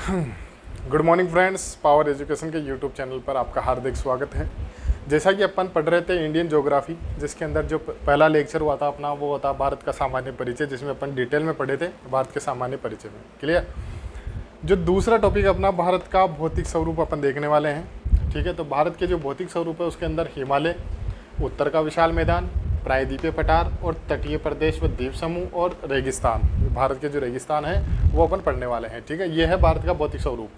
Good morning friends, power education के YouTube channel पर आपका हार्दिक स्वागत है। जैसा कि अपन पढ़ रहे थे इंडियन ज्योग्राफी, जिसके अंदर जो पहला लेक्चर हुआ था अपना वो था भारत का सामान्य परिचय, जिसमें अपन डिटेल में पढ़े थे भारत के सामान्य परिचय में। क्लियर। जो दूसरा टॉपिक अपना भारत का भौतिक स्वरूप अपन देखने वाले हैं। ठीक है, तो भारत के जो भौतिक स्वरूप है उसके अंदर हिमालय, उत्तर का विशाल मैदान, प्रायद्वीपीय पठार और तटीय प्रदेश व द्वीप समूह और रेगिस्तान। भारत के जो रेगिस्तान है वो अपन पढ़ने वाले हैं। ठीक है, ये है भारत का भौतिक स्वरूप,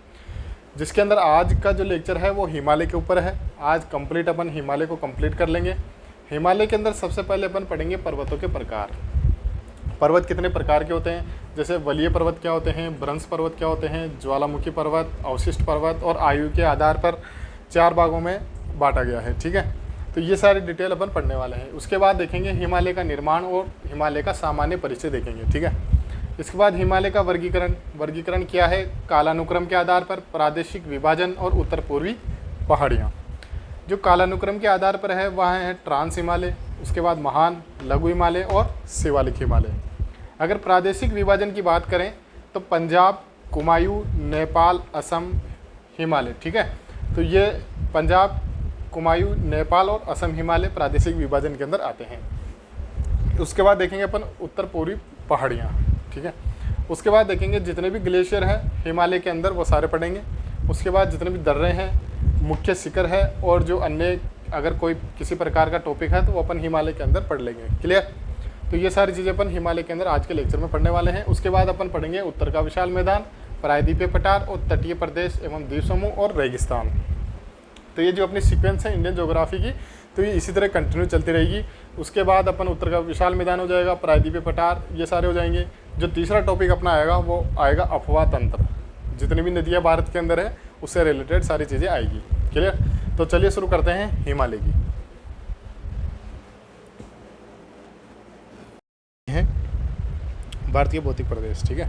जिसके अंदर आज का जो लेक्चर है वो हिमालय के ऊपर है। आज कंप्लीट अपन हिमालय को कंप्लीट कर लेंगे। हिमालय के अंदर सबसे पहले अपन पढ़ेंगे पर्वतों के प्रकार। पर्वत कितने प्रकार के होते हैं, जैसे वलीय पर्वत क्या होते हैं, भ्रंश पर्वत क्या होते हैं, ज्वालामुखी पर्वत, अवशिष्ट पर्वत, और आयु के आधार पर 4 भागों में बांटा गया है। ठीक है, तो ये सारी डिटेल अपन पढ़ने वाले हैं। उसके बाद देखेंगे हिमालय का निर्माण और हिमालय का सामान्य परिचय देखेंगे। ठीक है, इसके बाद हिमालय का वर्गीकरण क्या है, कालानुक्रम के आधार पर, प्रादेशिक विभाजन और उत्तर पूर्वी पहाड़ियाँ। जो कालानुक्रम के आधार पर है वह है ट्रांस हिमालय, उसके बाद महान, लघु हिमालय और शिवालिक हिमालय। अगर प्रादेशिक विभाजन की बात करें तो पंजाब, कुमायूं, नेपाल, असम, हिमालय। ठीक है, तो ये पंजाब, कुमायूं, नेपाल और असम हिमालय प्रादेशिक विभाजन के अंदर आते हैं। उसके बाद देखेंगे अपन उत्तर पूर्वी पहाड़ियाँ। ठीक है, उसके बाद देखेंगे जितने भी ग्लेशियर हैं हिमालय के अंदर वो सारे पढ़ेंगे। उसके बाद जितने भी दर्रे हैं, मुख्य शिखर है, और जो अन्य अगर कोई किसी प्रकार का टॉपिक है तो वो अपन हिमालय के अंदर पढ़ लेंगे। क्लियर। तो ये सारी चीज़ें अपन हिमालय के अंदर आज के लेक्चर में पढ़ने वाले हैं। उसके बाद अपन पढ़ेंगे उत्तर का विशाल मैदान, प्रायद्वीपीय पठार और तटीय प्रदेश एवं द्वीप समूह और रेगिस्तान। तो ये जो अपनी सीक्वेंस है इंडियन ज्योग्राफी की, तो ये इसी तरह कंटिन्यू चलती रहेगी। उसके बाद अपन उत्तर का विशाल मैदान हो जाएगा, प्रायद्वीपीय पठार, ये सारे हो जाएंगे। जो तीसरा टॉपिक अपना आएगा वो आएगा अफवाह तंत्र। जितनी भी नदियाँ भारत के अंदर है उससे रिलेटेड सारी चीज़ें आएगी। क्लियर। तो चलिए शुरू करते हैं हिमालय की। है भारतीय भौतिक प्रदेश। ठीक है,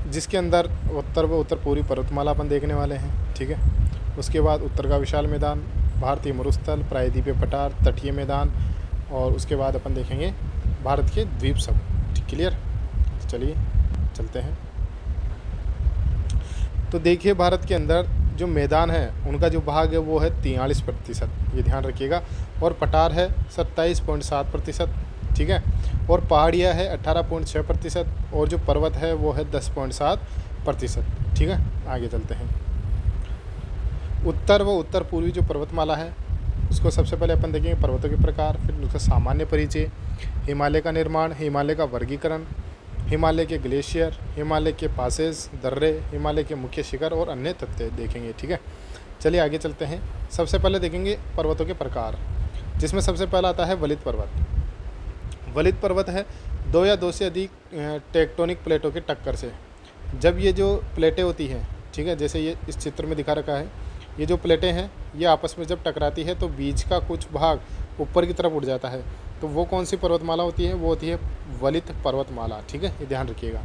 जिसके अंदर उत्तर व उत्तर पूर्वी पर्वतमाला अपन देखने वाले हैं। ठीक है, उसके बाद उत्तर का विशाल मैदान, भारतीय मरुस्थल, प्रायद्वीपीय पठार, तटीय मैदान, और उसके बाद अपन देखेंगे भारत के द्वीप समूह। क्लियर। तो चलिए चलते हैं। तो देखिए भारत के अंदर जो मैदान है उनका जो भाग है वो है 43%, ये ध्यान रखिएगा, और पठार है 27.7%। ठीक है, और पहाड़ियाँ है 18.6%, और जो पर्वत है वो है 10.7%। ठीक है, आगे चलते हैं। उत्तर व उत्तर पूर्वी जो पर्वतमाला है उसको सबसे पहले अपन देखेंगे पर्वतों के प्रकार, फिर उसका सामान्य परिचय, हिमालय का निर्माण, हिमालय का वर्गीकरण, हिमालय के ग्लेशियर, हिमालय के पासेस, दर्रे, हिमालय के मुख्य शिखर और अन्य तथ्य देखेंगे। ठीक है, चलिए आगे चलते हैं। सबसे पहले देखेंगे पर्वतों के प्रकार, जिसमें सबसे पहला आता है वलित पर्वत। वलित पर्वत है 2 या 2 से अधिक टेक्टोनिक प्लेटों के टक्कर से। जब ये जो प्लेटें होती हैं, ठीक है, जैसे ये इस चित्र में दिखा रखा है, ये जो प्लेटें हैं ये आपस में जब टकराती है तो बीच का कुछ भाग ऊपर की तरफ उठ जाता है। तो वो कौन सी पर्वतमाला होती है, वो होती है वलित पर्वतमाला। ठीक है, ये ध्यान रखिएगा,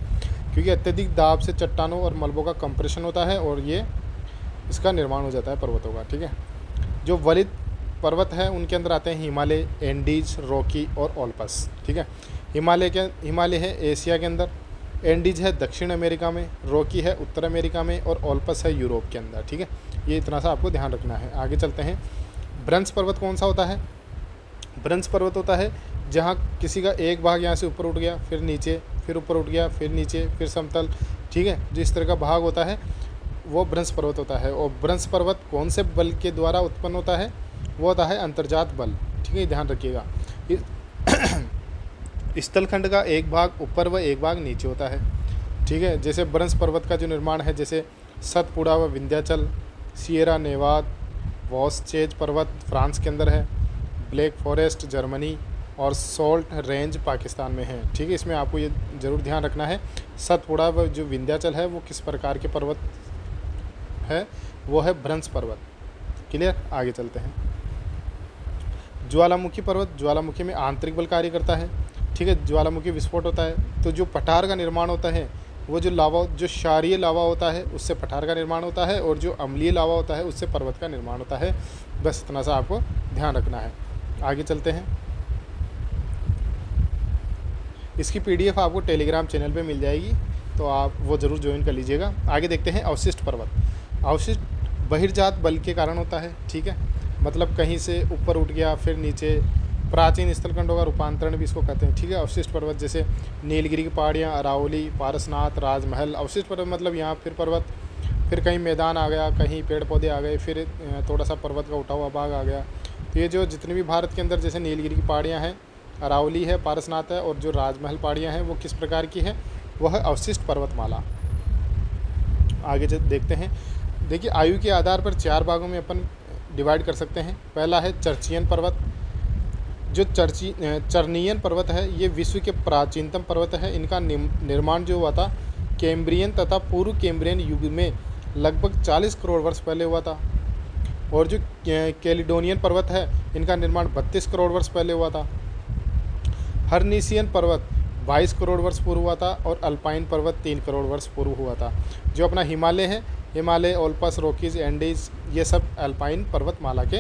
क्योंकि अत्यधिक दाब से चट्टानों और मलबों का कंप्रेशन होता है और ये इसका निर्माण हो जाता है पर्वतों का। ठीक है, जो वलित पर्वत है उनके अंदर आते हैं हिमालय, एंडीज, रॉकी और ओल्पस। ठीक है, हिमालय है एशिया के अंदर, एंडीज है दक्षिण अमेरिका में, रॉकी है उत्तर अमेरिका में, और ओल्पस है यूरोप के अंदर। ठीक है, ये इतना सा आपको ध्यान रखना है। आगे चलते हैं। भ्रंश पर्वत कौन सा होता है, भ्रंश पर्वत होता है जहाँ किसी का एक भाग यहाँ से ऊपर उठ गया, फिर नीचे, फिर ऊपर उठ गया, फिर नीचे, फिर समतल। ठीक है, जिस तरह का भाग होता है वो भ्रंश पर्वत होता है। और भ्रंश पर्वत कौन से बल के द्वारा उत्पन्न होता है, वो होता है अंतर्जात बल। ठीक है, ध्यान रखिएगा। स्थलखंड का एक भाग ऊपर व एक भाग नीचे होता है। ठीक है, जैसे भ्रंश पर्वत का जो निर्माण है, जैसे सतपुड़ा व विंध्याचल, सियरा नेवाद, वॉसचेज पर्वत फ्रांस के अंदर है, ब्लैक फॉरेस्ट जर्मनी, और सोल्ट रेंज पाकिस्तान में है। ठीक है, इसमें आपको ये ज़रूर ध्यान रखना है, सतपुड़ा व जो विंध्याचल है वो किस प्रकार के पर्वत है, वो है भ्रंश पर्वत। क्लियर। आगे चलते हैं। ज्वालामुखी पर्वत, ज्वालामुखी में आंतरिक बल कार्य करता है। ठीक है, ज्वालामुखी विस्फोट होता है तो जो पठार का निर्माण होता है वो जो लावा, जो क्षारीय लावा होता है उससे पठार का निर्माण होता है, और जो अम्लीय लावा होता है उससे पर्वत का निर्माण होता है। बस इतना सा आपको ध्यान रखना है। आगे चलते हैं। इसकी PDF आपको टेलीग्राम चैनल पे मिल जाएगी, तो आप वो ज़रूर ज्वाइन कर लीजिएगा। आगे देखते हैं अवशिष्ट पर्वत। अवशिष्ट बहिर्जात बल के कारण होता है, ठीक है, मतलब कहीं से ऊपर उठ गया फिर नीचे, प्राचीन स्थलखंडों का रूपांतरण भी इसको कहते हैं, ठीक है। अवशिष्ट पर्वत जैसे नीलगिरी की पहाड़ियाँ, अरावली, पारसनाथ, राजमहल। अवशिष्ट पर्वत मतलब यहाँ फिर पर्वत, फिर कहीं मैदान आ गया, कहीं पेड़ पौधे आ गए, फिर थोड़ा सा पर्वत का उठा हुआ भाग आ गया। तो ये जो जितनी भी भारत के अंदर जैसे नीलगिरी की पहाड़ियाँ हैं, अरावली है, पारसनाथ है और जो राजमहल पहाड़ियाँ हैं वो किस प्रकार की है, वह अवशिष्ट पर्वतमाला। आगे देखते हैं। देखिए आयु के आधार पर 4 भागों में अपन डिवाइड कर सकते हैं। पहला है चर्चियन पर्वत। जो चर्नियन पर्वत है ये विश्व के प्राचीनतम पर्वत है। इनका निर्माण जो हुआ था कैम्ब्रियन तथा पूर्व कैम्ब्रियन युग में लगभग 40 करोड़ वर्ष पहले हुआ था। और जो कैलिडोनियन पर्वत है इनका निर्माण 32 करोड़ वर्ष पहले हुआ था। हर्निसियन पर्वत 22 करोड़ वर्ष पूर्व हुआ था और अल्पाइन पर्वत 3 करोड़ वर्ष पूर्व हुआ था। जो अपना हिमालय है, हिमालय, ओल्पस, रॉकीज, एंडीज, ये सब अल्पाइन पर्वतमाला के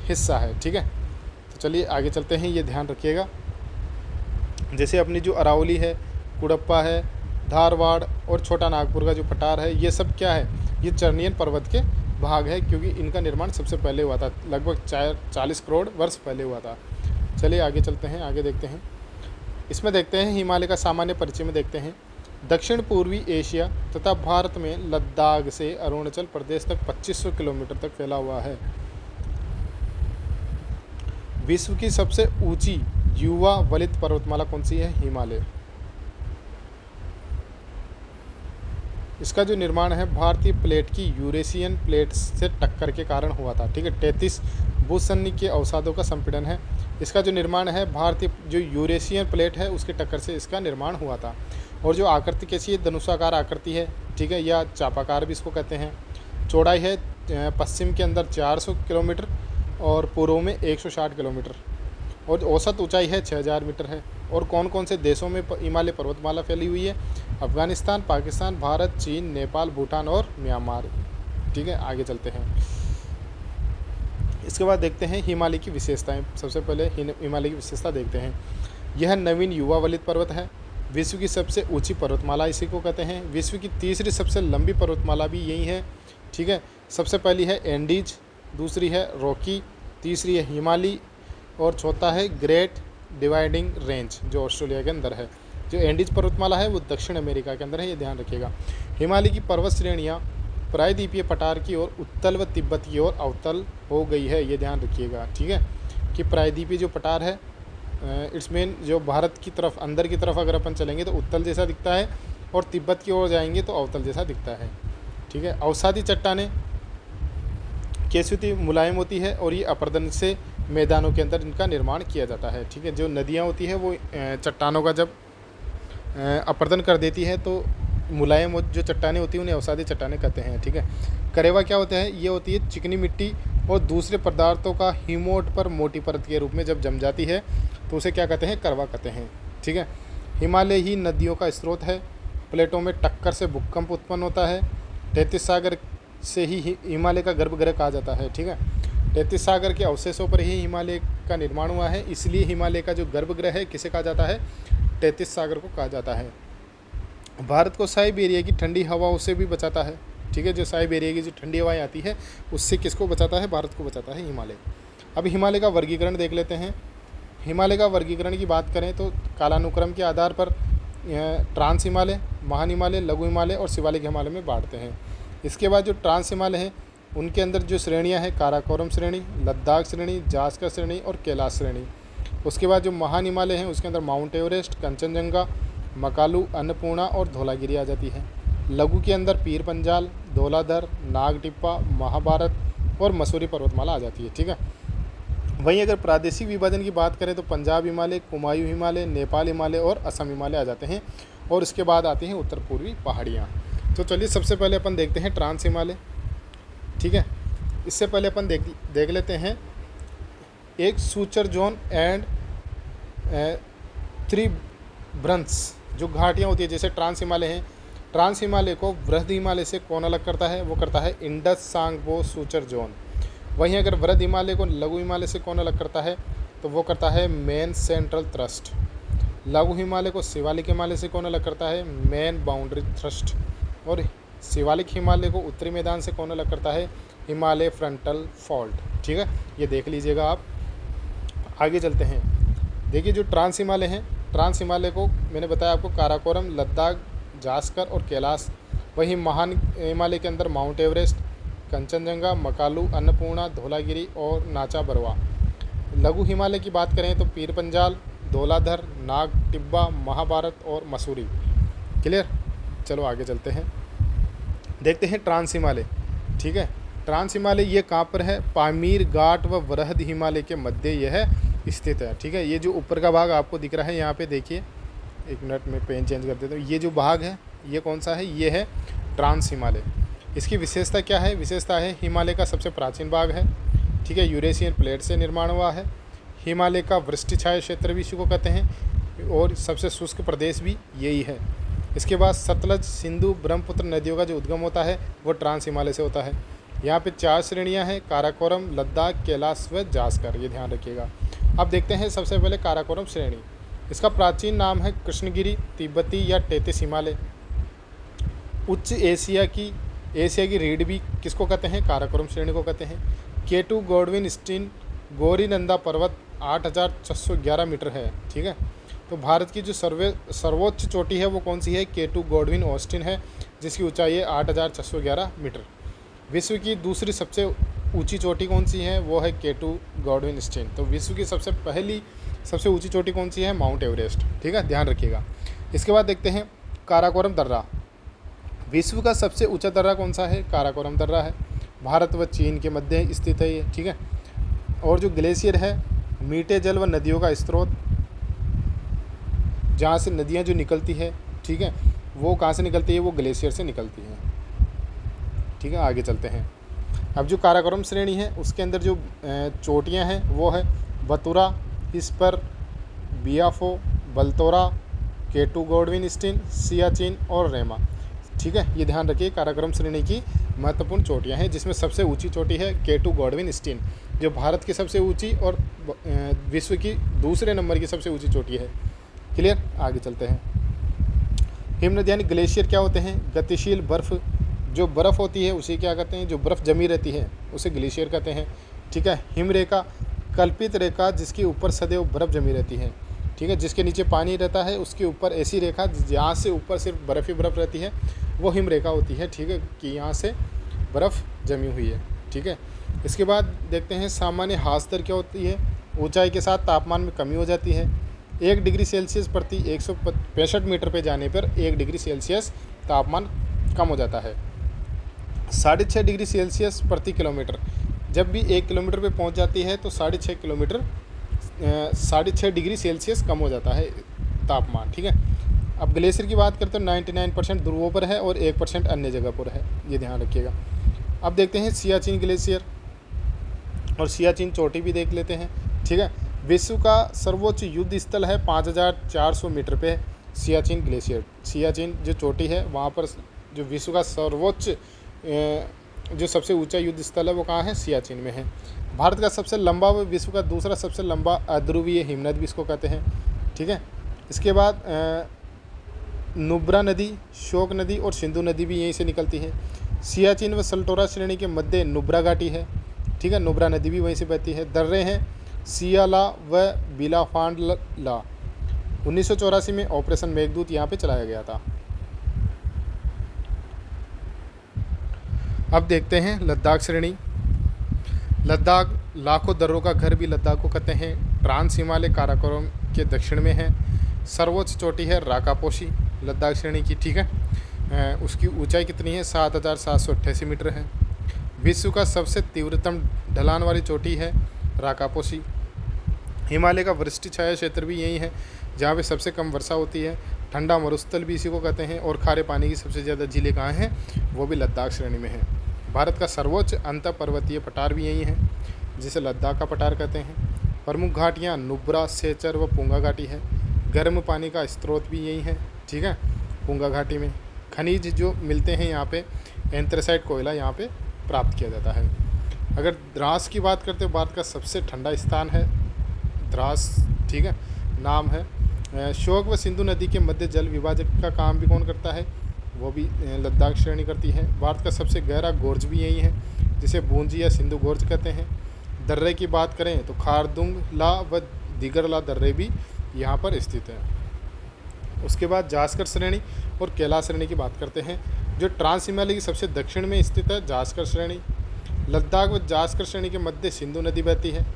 हिस्सा है, ठीक है। तो चलिए आगे चलते हैं, ये ध्यान रखिएगा। जैसे अपनी जो अरावली है, कुडप्पा है, धारवाड़ और छोटा नागपुर का जो पठार है, ये सब क्या है, ये चर्नियन पर्वत के भाग है, क्योंकि इनका निर्माण सबसे पहले हुआ था, लगभग 40 करोड़ वर्ष पहले हुआ था। चलिए आगे चलते हैं, आगे देखते हैं। इसमें देखते हैं हिमालय का सामान्य परिचय में देखते हैं। दक्षिण पूर्वी एशिया तथा भारत में लद्दाख से अरुणाचल प्रदेश तक 2500 किलोमीटर तक फैला हुआ है। विश्व की सबसे ऊंची युवा वलित पर्वतमाला कौन सी है, हिमालय। इसका जो निर्माण है भारतीय प्लेट की यूरेशियन प्लेट से टक्कर के कारण हुआ था, ठीक है। 33 भूसन्नी के अवसादों का संपीड़न है। इसका जो निर्माण है भारतीय जो यूरेशियन प्लेट है उसके टक्कर से इसका निर्माण हुआ था। और जो आकृति कैसी है, धनुषाकार आकृति है, ठीक है, या चापाकार भी इसको कहते हैं। चौड़ाई है पश्चिम के अंदर 400 किलोमीटर और पूर्व में 160 किलोमीटर और औसत ऊंचाई है 6000 मीटर है। और कौन कौन से देशों में हिमालय पर्वतमाला फैली हुई है, अफगानिस्तान, पाकिस्तान, भारत, चीन, नेपाल, भूटान और म्यांमार, ठीक है। आगे चलते हैं। इसके बाद देखते हैं हिमालय की विशेषताएं। सबसे पहले हिमालय की विशेषता देखते हैं। यह नवीन युवा वलित पर्वत है। विश्व की सबसे ऊंची पर्वतमाला इसी को कहते हैं। विश्व की तीसरी सबसे लंबी पर्वतमाला भी यही है, ठीक है। सबसे पहली है एंडीज, दूसरी है रॉकी, तीसरी है हिमालय और चौथा है ग्रेट डिवाइडिंग रेंज जो ऑस्ट्रेलिया के अंदर है। जो एंडीज पर्वतमाला है वो दक्षिण अमेरिका के अंदर है, ये ध्यान रखिएगा। हिमालय की पर्वत श्रेणियाँ प्रायद्वीपीय पठार की ओर उत्तल व तिब्बत की ओर अवतल हो गई है, ये ध्यान रखिएगा, ठीक है। कि प्रायद्वीपीय जो पठार है इट्स मीन जो भारत की तरफ अंदर की तरफ अगर अपन चलेंगे तो उत्तल जैसा दिखता है और तिब्बत की ओर जाएंगे तो अवतल जैसा दिखता है, ठीक है। अवसादी चट्टानें कैसी होती, मुलायम होती है और ये अपरदन से मैदानों के अंदर इनका निर्माण किया जाता है, ठीक है। जो नदियाँ होती है वो चट्टानों का जब अपरदन कर देती है तो मुलायम जो चट्टानें होती हैं उन्हें अवसादी चट्टानें कहते हैं, ठीक है। करेवा क्या होता है, ये होती है चिकनी मिट्टी और दूसरे पदार्थों का हिमोट पर मोटी परत के रूप में जब जम जाती है तो उसे क्या कहते हैं, करवा कहते हैं, ठीक है। हिमालय ही नदियों का स्रोत है। प्लेटों में टक्कर से भूकंप उत्पन्न होता है। 33 सागर से ही हिमालय का गर्भगृह कहा जाता है, ठीक है। 33 सागर के अवशेषों पर ही हिमालय का निर्माण हुआ है, इसलिए हिमालय का जो गर्भगृह है किसे कहा जाता है, 33 सागर को कहा जाता है। भारत को साइबेरिया की ठंडी हवाओं से भी बचाता है, ठीक है। जो साइबेरिया की जो ठंडी हवाएं आती है उससे किसको बचाता है, भारत को बचाता है हिमालय। अब हिमालय का वर्गीकरण देख लेते हैं। हिमालय का वर्गीकरण की बात करें तो कालानुक्रम के आधार पर ट्रांस हिमालय, महान हिमालय, लघु हिमालय और शिवालिक हिमालय में बांटते हैं। इसके बाद जो ट्रांस हिमालय हैं उनके अंदर जो श्रेणियां हैं, काराकोरम श्रेणी, लद्दाख श्रेणी, जास्कर श्रेणी और कैलाश श्रेणी। उसके बाद जो महान हिमालय हैं उसके अंदर माउंट एवरेस्ट, कंचनजंगा, मकालू, अन्नपूर्णा और धौलागिरी आ जाती है। लघु के अंदर पीर पंजाल, धौलाधर, नागटिप्पा, महाभारत और मसूरी पर्वतमाला आ जाती है, ठीक है। वहीं अगर प्रादेशिक विभाजन की बात करें तो पंजाब हिमालय, कुमायूं हिमालय, नेपाल हिमालय और असम हिमालय आ जाते हैं और इसके बाद आती हैं उत्तर पूर्वी पहाड़ियाँ। तो चलिए सबसे पहले अपन देखते हैं ट्रांस हिमालय, ठीक है। इससे पहले अपन देख लेते हैं एक सूचर जोन एंड थ्री ब्रंथ्स जो घाटियाँ होती है। जैसे ट्रांस हिमालय है, ट्रांस हिमालय को वृहद हिमालय से कौन अलग करता है, वो करता है इंडस सांगपो सूचर जोन। वहीं अगर वृहद हिमालय को लघु हिमालय से कौन अलग करता है तो वो करता है मेन सेंट्रल थ्रस्ट। लघु हिमालय को शिवालिक हिमालय से कौन अलग करता है? Main boundary thrust. और शिवालिक हिमालय को उत्तरी मैदान से कौन अलग करता है? Himalaya frontal fault. ठीक है, ये देख लीजिएगा आप। आगे चलते हैं। देखिए जो ट्रांस हिमालय हैं, ट्रांस हिमालय को मैंने बताया आपको काराकोरम, लद्दाख, जास्कर और कैलाश। वहीं महान हिमालय के अंदर माउंट एवरेस्ट, कंचनजंगा, मकालू, अन्नपूर्णा, धौलागिरी और नाचा बरवा। लघु हिमालय की बात करें तो पीर पंजाल, धौलाधर, नाग टिब्बा, महाभारत और मसूरी। क्लियर। चलो आगे चलते हैं, देखते हैं ट्रांस हिमालय। ठीक है, ट्रांस हिमालय ये कहाँ पर है? पामीर घाट व वरहद हिमालय के मध्य यह स्थित है। ठीक है, ये जो ऊपर का भाग आपको दिख रहा है यहाँ पे देखिए, एक मिनट में पेन चेंज कर देता हूँ। ये जो भाग है ये कौन सा है? ये है ट्रांस हिमालय। इसकी विशेषता क्या है? विशेषता है हिमालय का सबसे प्राचीन भाग है। ठीक है, यूरेशियन प्लेट से निर्माण हुआ है। हिमालय का वृष्टि छाया क्षेत्र भी इसी को कहते हैं और सबसे शुष्क प्रदेश भी यही है। इसके बाद सतलज, सिंधु, ब्रह्मपुत्र नदियों का जो उद्गम होता है वो ट्रांस हिमालय से होता है। यहाँ पे 4 श्रेणियाँ हैं, काराकोरम, लद्दाख, कैलाश व जास्कर, ये ध्यान रखिएगा। अब देखते हैं सबसे पहले काराकोरम श्रेणी। इसका प्राचीन नाम है कृष्णगिरी, तिब्बती या टेथिस हिमालय। उच्च एशिया की रीढ़ भी किसको कहते हैं? काराकोरम श्रेणी को कहते हैं। केटू गॉडविन स्टीन गौरीनंदा पर्वत 8611 मीटर है। ठीक है, तो भारत की जो सर्वोच्च चोटी है वो कौन सी है? केटू गॉडविन ऑस्टिन है, जिसकी ऊंचाई है 8611 मीटर। विश्व की दूसरी सबसे ऊंची चोटी कौन सी है? वो है केटू गॉडविन स्टीन। तो विश्व की सबसे ऊंची चोटी कौन सी है? Mount Everest. ठीक है, ध्यान रखिएगा। इसके बाद देखते हैं काराकोरम दर्रा। विश्व का सबसे ऊंचा दर्रा कौन सा है? काराकोरम दर्रा है। भारत व चीन के मध्य स्थित है ये। ठीक है, और जो ग्लेशियर है, मीठे जल व नदियों का स्रोत, जहाँ से नदियाँ जो निकलती है, ठीक है, वो कहाँ से निकलती है? वो ग्लेशियर से निकलती है। ठीक है, आगे चलते हैं। अब जो काराकोरम श्रेणी है उसके अंदर जो चोटियाँ हैं वो है बतुरा, इस्पर, बियाफो, बलतोरा, केटू गॉडविन स्टीन, सियाचिन और रेमा। ठीक है, ये ध्यान रखिए, काराकोरम श्रेणी की महत्वपूर्ण चोटियाँ हैं, जिसमें सबसे ऊंची चोटी है केटू गॉडविन स्टीन, जो भारत की सबसे ऊंची और विश्व की दूसरे नंबर की सबसे ऊंची चोटी है। क्लियर, आगे चलते हैं। हिमनद यानी ग्लेशियर क्या होते हैं? गतिशील बर्फ़, जो बर्फ़ होती है उसे क्या कहते हैं? जो बर्फ़ जमी रहती है उसे ग्लेशियर कहते हैं। ठीक है, हिमरेखा, कल्पित रेखा जिसके ऊपर सदैव बर्फ़ जमी रहती है। ठीक है, जिसके नीचे पानी रहता है उसके ऊपर ऐसी रेखा जहाँ से ऊपर सिर्फ बर्फ़ ही बर्फ़ रहती है, वो हिमरेखा होती है। ठीक है, कि यहाँ से बर्फ़ जमी हुई है। ठीक है, इसके बाद देखते हैं सामान्य ह्रास दर क्या होती है? ऊंचाई के साथ तापमान में कमी हो जाती है। 1 डिग्री सेल्सियस प्रति 165 मीटर पे जाने पर 1 डिग्री सेल्सियस तापमान कम हो जाता है। 6.5 डिग्री सेल्सियस प्रति किलोमीटर, जब भी 1 किलोमीटर पे पहुंच जाती है तो 6.5 डिग्री सेल्सियस कम हो जाता है तापमान। ठीक है, अब ग्लेशियर की बात करते हैं 99% ध्रुवों पर है और 1% अन्य जगह पर है, ये ध्यान रखिएगा। अब देखते हैं सियाचिन ग्लेशियर और सियाचिन चोटी भी देख लेते हैं। ठीक है, विश्व का सर्वोच्च युद्ध स्थल है 5400 मीटर पे सियाचिन ग्लेशियर। सियाचिन जो चोटी है वहाँ पर जो विश्व का सर्वोच्च जो सबसे ऊंचा युद्ध स्थल है वो कहाँ है? सियाचिन में है। भारत का सबसे लंबा व विश्व का दूसरा सबसे लंबा अध्रुवीय हिमनद भी इसको कहते हैं। ठीक है, इसके बाद नुब्रा नदी, शोक नदी और सिंधु नदी भी यहीं से निकलती है। सियाचिन व सल्टोरा श्रेणी के मध्य नुब्रा घाटी है। ठीक है, नुब्रा नदी भी वहीं से बहती है। दर्रे हैं सियाला व बिलाफांडला। 1984 में ऑपरेशन मेघदूत यहाँ पे चलाया गया था। अब देखते हैं लद्दाख श्रेणी। लद्दाख लाखों दर्रों का घर भी लद्दाख को कहते हैं। ट्रांस हिमालय काराकोरम के दक्षिण में है। सर्वोच्च चोटी है राकापोशी लद्दाख श्रेणी की। ठीक है, उसकी ऊंचाई कितनी है? 7788 मीटर है। विश्व का सबसे तीव्रतम ढलान वाली चोटी है राकापोशी। हिमालय का वृष्टि छाया क्षेत्र भी यही है, जहाँ पे सबसे कम वर्षा होती है। ठंडा मरुस्थल भी इसी को कहते हैं और खारे पानी की सबसे ज़्यादा झीलें कहाँ हैं? वो भी लद्दाख श्रेणी में है। भारत का सर्वोच्च अंतर पर्वतीय पठार भी यही है, जिसे लद्दाख का पठार कहते हैं। प्रमुख घाटियाँ नुब्रा, सेचर व पुंगा घाटी है। गर्म पानी का स्रोत भी यही है। ठीक है, पुंगा घाटी में खनिज जो मिलते हैं यहाँ पे एंथ्रेसाइट कोयला यहाँ पे प्राप्त किया जाता है। अगर द्रास की बात करते हैं, भारत का सबसे ठंडा स्थान है द्रास। ठीक है, नाम है श्योक व सिंधु नदी के मध्य जल विभाजक का काम भी कौन करता है, वो भी लद्दाख श्रेणी करती है। भारत का सबसे गहरा गोर्ज भी यही है, जिसे बूंजी या सिंधु गोर्ज कहते हैं। दर्रे की बात करें तो खारदुंग-ला व दिगर-ला दर्रे भी यहाँ पर स्थित है। उसके बाद जास्कर श्रेणी और कैलाश श्रेणी की बात करते हैं। जो ट्रांस हिमालय की सबसे दक्षिण में स्थित है जास्कर श्रेणी। लद्दाख व जास्कर श्रेणी के मध्य सिंधु नदी बहती है।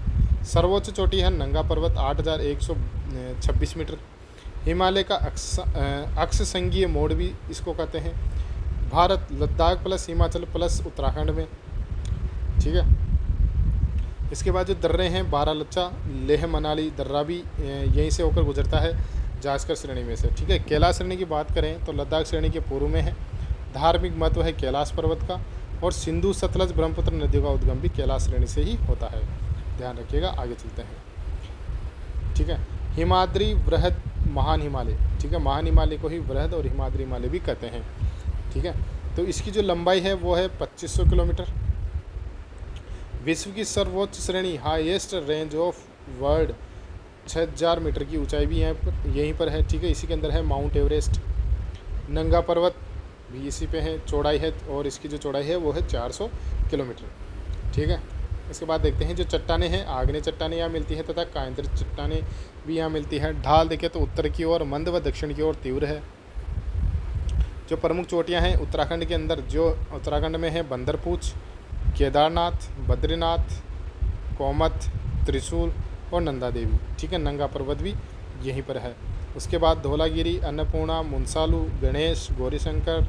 सर्वोच्च चोटी है नंगा पर्वत 8,126 मीटर। हिमालय का अक्ष संघीय मोड़ भी इसको कहते हैं। भारत लद्दाख प्लस हिमाचल प्लस उत्तराखंड में, ठीक है। इसके बाद जो दर्रे हैं बारालाचा, लेह मनाली दर्रा भी यहीं से होकर गुजरता है जास्कर श्रेणी में से, ठीक है। कैलाश श्रेणी की बात करें तो लद्दाख श्रेणी के पूर्व में है। धार्मिक महत्व है कैलाश पर्वत का, और सिंधु सतलज ब्रह्मपुत्र नदियों का उद्गम भी कैलाश श्रेणी से ही होता है। ध्यान रखिएगा, आगे चलते हैं, ठीक है। हिमाद्री, वृहद, महान हिमालय, ठीक है। महान हिमालय को ही वृहद और हिमाद्री हिमालय भी कहते हैं, ठीक है। तो इसकी जो लंबाई है वो है 2500 किलोमीटर। विश्व की सर्वोच्च श्रेणी highest range of world 6000 metre की ऊंचाई भी यहीं पर है, ठीक है। इसी के अंदर है माउंट एवरेस्ट। नंगा पर्वत भी इसी पे है, चौड़ाई है, और इसकी जो चौड़ाई है वो है 400 किलोमीटर, ठीक है। इसके बाद देखते हैं जो चट्टानें हैं, आग्नेय चट्टानें यहाँ मिलती है तथा कायंत्र चट्टानें भी यहाँ मिलती है। ढाल देखें तो उत्तर की ओर मंद व दक्षिण की ओर तीव्र है। जो प्रमुख चोटियाँ हैं उत्तराखंड के अंदर, जो उत्तराखंड में है बंदरपूछ, केदारनाथ, बद्रीनाथ, कोमत, त्रिशूल और नंदा देवी, ठीक है। नंगा पर्वत भी यहीं पर है। उसके बाद धौलागिरी, अन्नपूर्णा, मुनसालू, गणेश, गौरीशंकर,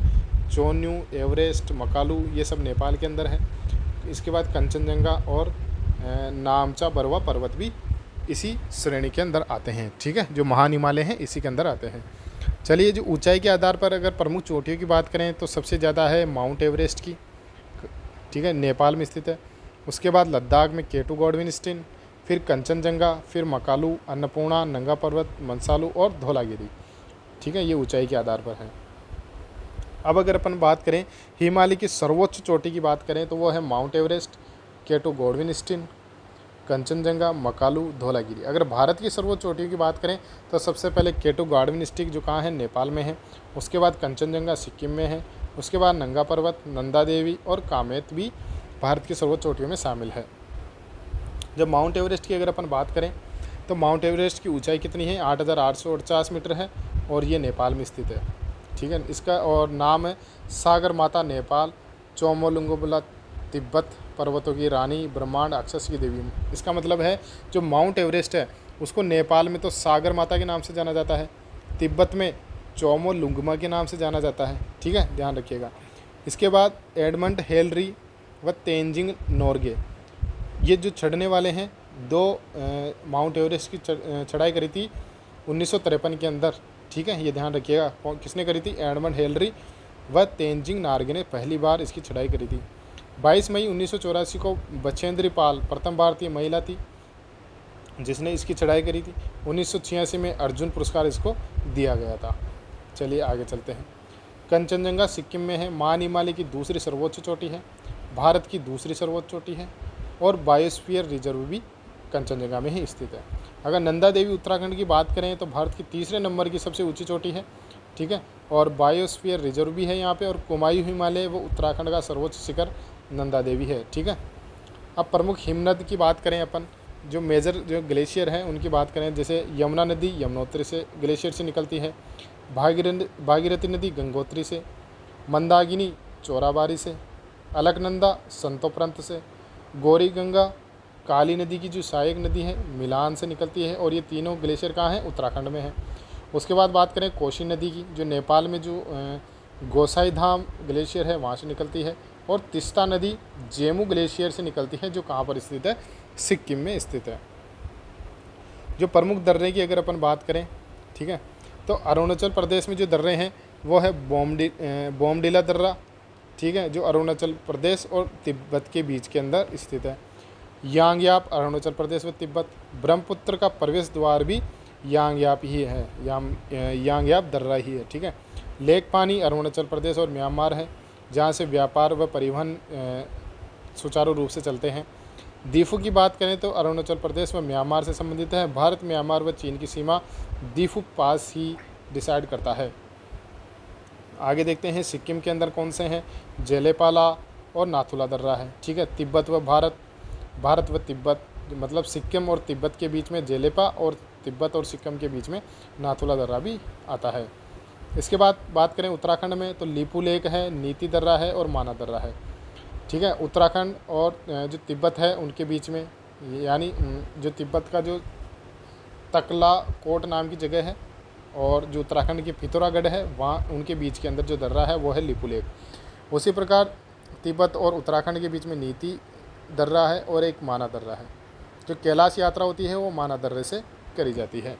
चोन्यू, एवरेस्ट, मकालू, ये सब नेपाल के अंदर है। इसके बाद कंचनजंगा और नामचा बरवा पर्वत भी इसी श्रेणी के अंदर आते हैं, ठीक है। जो महान हिमालय हैं इसी के अंदर आते हैं। चलिए, जो ऊंचाई के आधार पर अगर प्रमुख चोटियों की बात करें तो सबसे ज़्यादा है माउंट एवरेस्ट की, ठीक है, नेपाल में स्थित है। उसके बाद लद्दाख में केटू गॉडविन, फिर कंचनजंगा, फिर मकालू, अन्नपूर्णा, नंगा पर्वत, मंसालू और धौलागिरी, ठीक है। ये ऊंचाई के आधार पर है। अब अगर अपन बात करें हिमालय की सर्वोच्च चोटी की बात करें तो वो है Mount Everest, K two Godwin, Kanchenjunga, Makalu, Dhaulagiri. अगर भारत की सर्वोच्च चोटियों की बात करें तो सबसे पहले केटू गॉडविन जो कहाँ है, नेपाल में है। उसके बाद कंचनजंगा सिक्किम में है। उसके बाद नंगा पर्वत, नंदा देवी और कामेत भी भारत की सर्वोच्च चोटियों में शामिल है। जब माउंट एवरेस्ट की अगर अपन बात करें तो माउंट एवरेस्ट की ऊंचाई कितनी है, 8,849 मीटर है, और ये नेपाल में स्थित है, ठीक है। इसका और नाम है सागर माता नेपाल, चोमोलुंगबुला तिब्बत, पर्वतों की रानी, ब्रह्मांड अक्षस की देवी। इसका मतलब है जो माउंट एवरेस्ट है उसको नेपाल में तो सागर माता के नाम से जाना जाता है, तिब्बत में चोमोलुंगमा के नाम से जाना जाता है, ठीक है, ध्यान रखिएगा। इसके बाद एडमंड हेलरी व तेंजिंग नोर्गे, ये जो चढ़ने वाले हैं, दो माउंट एवरेस्ट की चढ़ाई करी थी 1953 के अंदर, ठीक है। ये ध्यान रखिएगा, किसने करी थी, एडमंड हेलरी व तेंजिंग नोर्गे ने पहली बार इसकी चढ़ाई करी थी। 22 मई 1984 को बचेंद्री पाल प्रथम भारतीय महिला थी जिसने इसकी चढ़ाई करी थी। 1986 में अर्जुन पुरस्कार इसको दिया गया था। चलिए आगे चलते हैं। कंचनजंगा सिक्किम में है, महान हिमालय की दूसरी सर्वोच्च चोटी है, भारत की दूसरी सर्वोच्च चोटी है, और बायोस्फीयर रिजर्व भी कंचनजंगा में ही स्थित है। अगर नंदा देवी उत्तराखंड की बात करें तो भारत की तीसरे नंबर की सबसे ऊंची चोटी है, ठीक है, और बायोस्फीयर रिजर्व भी है यहाँ पे, और कुमायूं हिमालय वो उत्तराखंड का सर्वोच्च शिखर नंदा देवी है, ठीक है। अब प्रमुख हिमनद की बात करें अपन, जो मेजर जो ग्लेशियर हैं उनकी बात करें, जैसे यमुना नदी यमुनोत्री से ग्लेशियर से निकलती है, भागीरथी नदी गंगोत्री से, मंदाकिनी चोराबारी से, अलकनंदा संतोप्रंत से, गौरी गंगा काली नदी की जो सहायक नदी है मिलान से निकलती है, और ये तीनों ग्लेशियर कहाँ हैं, उत्तराखंड में है। उसके बाद बात करें कोशी नदी की, जो नेपाल में जो गोसाई धाम ग्लेशियर है वहाँ से निकलती है, और तिस्ता नदी जेमू ग्लेशियर से निकलती है, जो कहाँ पर स्थित है, सिक्किम में स्थित है। जो प्रमुख दर्रे की अगर अपन बात करें, ठीक है, तो अरुणाचल प्रदेश में जो दर्रे हैं वो है बोमडिला दर्रा, ठीक है, जो अरुणाचल प्रदेश और तिब्बत के बीच के अंदर स्थित है। यांगयाप अरुणाचल प्रदेश व तिब्बत, ब्रह्मपुत्र का प्रवेश द्वार भी यांगयाप ही है, यांगयाप दर्रा ही है, ठीक है। लेक पानी अरुणाचल प्रदेश और म्यांमार है, जहाँ से व्यापार व परिवहन सुचारू रूप से चलते हैं। दीफू की बात करें तो अरुणाचल प्रदेश व म्यांमार से संबंधित है। भारत, म्यांमार व चीन की सीमा दीफू पास ही डिसाइड करता है। आगे देखते हैं सिक्किम के अंदर कौन से हैं, जेलेपाला और नाथुला दर्रा है। ठीक है, तिब्बत व भारत, भारत व तिब्बत, मतलब सिक्किम और तिब्बत के बीच में जेलेपा और तिब्बत और सिक्किम के बीच में नाथुला दर्रा भी आता है। इसके बाद बात करें उत्तराखंड में तो लीपू लेक है, नीति दर्रा है और माना दर्रा है। ठीक है, उत्तराखंड और जो तिब्बत है उनके बीच में, यानी जो तिब्बत का जो तकला कोट नाम की जगह है और जो उत्तराखंड की पिथौरागढ़ है, वहाँ उनके बीच के अंदर जो दर्रा है वो है लीपू लेक। उसी प्रकार तिब्बत और उत्तराखंड के बीच में नीति दर्रा है और एक माना दर्रा है। जो कैलाश यात्रा होती है वो माना दर्रे से करी जाती है।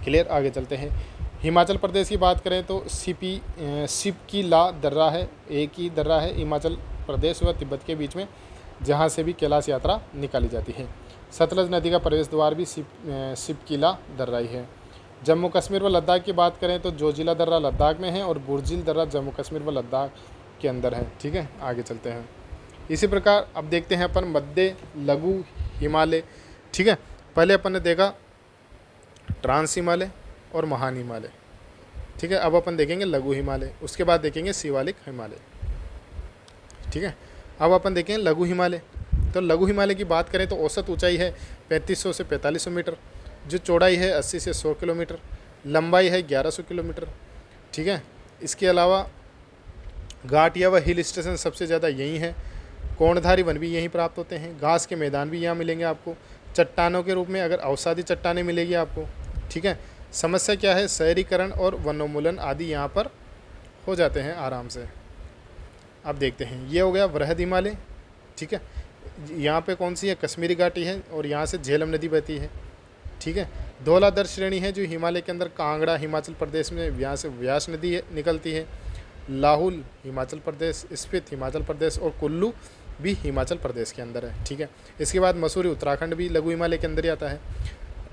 क्लियर, आगे चलते हैं। हिमाचल प्रदेश की बात करें तो सिपकीला दर्रा है, एक ही दर्रा है हिमाचल प्रदेश व तिब्बत के बीच में, जहाँ से भी कैलाश यात्रा निकाली जाती है। सतलज नदी का प्रवेश द्वार भी सिपकीला दर्रा ही है। जम्मू कश्मीर व लद्दाख की बात करें तो जोजिला दर्रा लद्दाख में है और बुर्जिल दर्रा जम्मू कश्मीर व लद्दाख के अंदर है। ठीक है, आगे चलते हैं। इसी प्रकार अब देखते हैं अपन मध्य लघु हिमालय। ठीक है, पहले अपन ने देखा ट्रांस हिमालय और महान हिमालय। ठीक है, अब अपन देखेंगे लघु हिमालय, उसके बाद देखेंगे शिवालिक हिमालय। ठीक है, अब अपन देखेंगे लघु हिमालय। तो लघु हिमालय की बात करें तो औसत ऊंचाई है 3500 से 4500 मीटर, जो चौड़ाई है 80 से 100 किलोमीटर, लंबाई है 1100 किलोमीटर। ठीक है, इसके अलावा घाटिया व हिल स्टेशन सबसे ज़्यादा यहीं है। कोणधारी वन भी यहीं प्राप्त होते हैं। घास के मैदान भी यहाँ मिलेंगे आपको। चट्टानों के रूप में अगर अवसादी चट्टानें मिलेगी आपको। ठीक है, समस्या क्या है, शहरीकरण और वनोन्मूलन आदि यहाँ पर हो जाते हैं आराम से। अब देखते हैं, ये हो गया वृहद हिमालय। ठीक है, यहाँ पे कौन सी है, कश्मीरी घाटी है और यहाँ से झेलम नदी बहती है। ठीक है, धौलाधर श्रेणी है जो हिमालय के अंदर कांगड़ा हिमाचल प्रदेश में, यहाँ से व्यास नदी निकलती है। लाहुल हिमाचल प्रदेश, स्पीति हिमाचल प्रदेश और कुल्लू भी हिमाचल प्रदेश के अंदर है। ठीक है, इसके बाद मसूरी उत्तराखंड भी लघु हिमालय के अंदर ही आता है।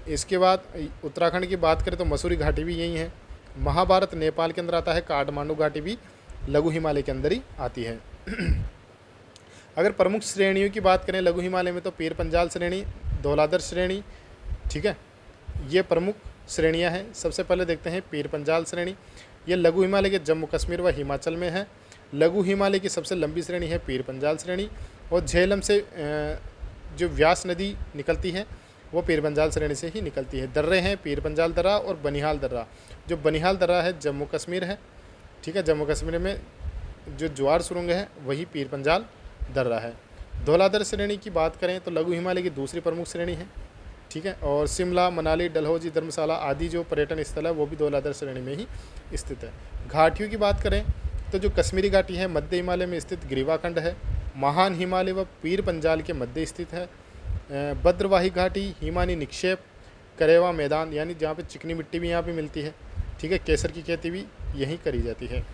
इसके बाद उत्तराखंड की बात करें तो मसूरी घाटी भी यही है। महाभारत नेपाल के अंदर आता है। काठमांडू घाटी भी लघु हिमालय के अंदर ही आती है। अगर प्रमुख श्रेणियों की बात करें लघु हिमालय में तो पीर पंजाल श्रेणी, धौलाधर श्रेणी। ठीक है, ये प्रमुख श्रेणियां हैं। सबसे पहले देखते हैं पीर पंजाल श्रेणी। ये लघु हिमालय के जम्मू कश्मीर व हिमाचल में है। लघु हिमालय की सबसे लंबी श्रेणी है पीर पंजाल श्रेणी और झेलम से जो व्यास नदी निकलती है वो पीर पंजाल श्रेणी से ही निकलती है। दर्रे हैं पीर पंजाल दर्रा और बनिहाल दर्रा। जो बनिहाल दर्रा है जम्मू कश्मीर है। ठीक है, जम्मू कश्मीर में जो ज्वार सुरंग है वही पीर पंजाल दर्रा है। धौलाधर श्रेणी की बात करें तो लघु हिमालय की दूसरी प्रमुख श्रेणी है। ठीक है, और शिमला, मनाली, डलहौजी, धर्मशाला आदि जो पर्यटन स्थल है वो भी धौलाधर श्रेणी में ही स्थित है। घाटियों की बात करें तो जो कश्मीरी घाटी है मध्य हिमालय में स्थित ग्रीवाखंड है। महान हिमालय व पीर पंजाल के मध्य स्थित है। भद्रवाही घाटी, हिमानी निक्षेप, करेवा मैदान, यानी जहाँ पे चिकनी मिट्टी भी यहाँ पे मिलती है। ठीक है, केसर की खेती भी यहीं करी जाती है।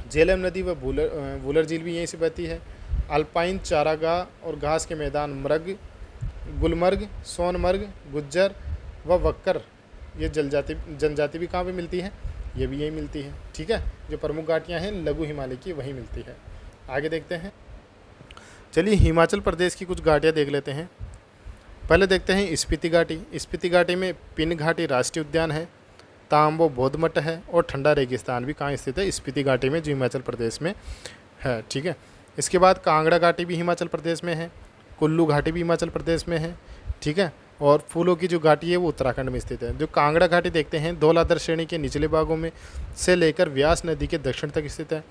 झेलम नदी व वूलर झील भी यहीं से बहती है। अल्पाइन चारागाह और घास के मैदान मृग, गुलमर्ग, सोनमर्ग, गुज्जर व वक्कर, ये जनजाति भी कहाँ पे मिलती है, ये भी यहीं मिलती है। ठीक है, जो प्रमुख घाटियाँ हैं लघु हिमालय की वहीं मिलती है। आगे देखते हैं, चलिए हिमाचल प्रदेश की कुछ घाटियाँ देख लेते हैं। पहले देखते हैं स्पीति घाटी। स्पीति घाटी में पिन घाटी राष्ट्रीय उद्यान है, तांबो बौद्ध मठ है और ठंडा रेगिस्तान भी कहाँ स्थित है, स्पीति घाटी में, जो हिमाचल प्रदेश में है। ठीक है, इसके बाद कांगड़ा घाटी भी हिमाचल प्रदेश में है। कुल्लू घाटी भी हिमाचल प्रदेश में है। ठीक है, और फूलों की जो घाटी है वो उत्तराखंड में स्थित है। जो कांगड़ा घाटी देखते हैं धौलाधर श्रेणी के निचले भागों में से लेकर व्यास नदी के दक्षिण तक स्थित है।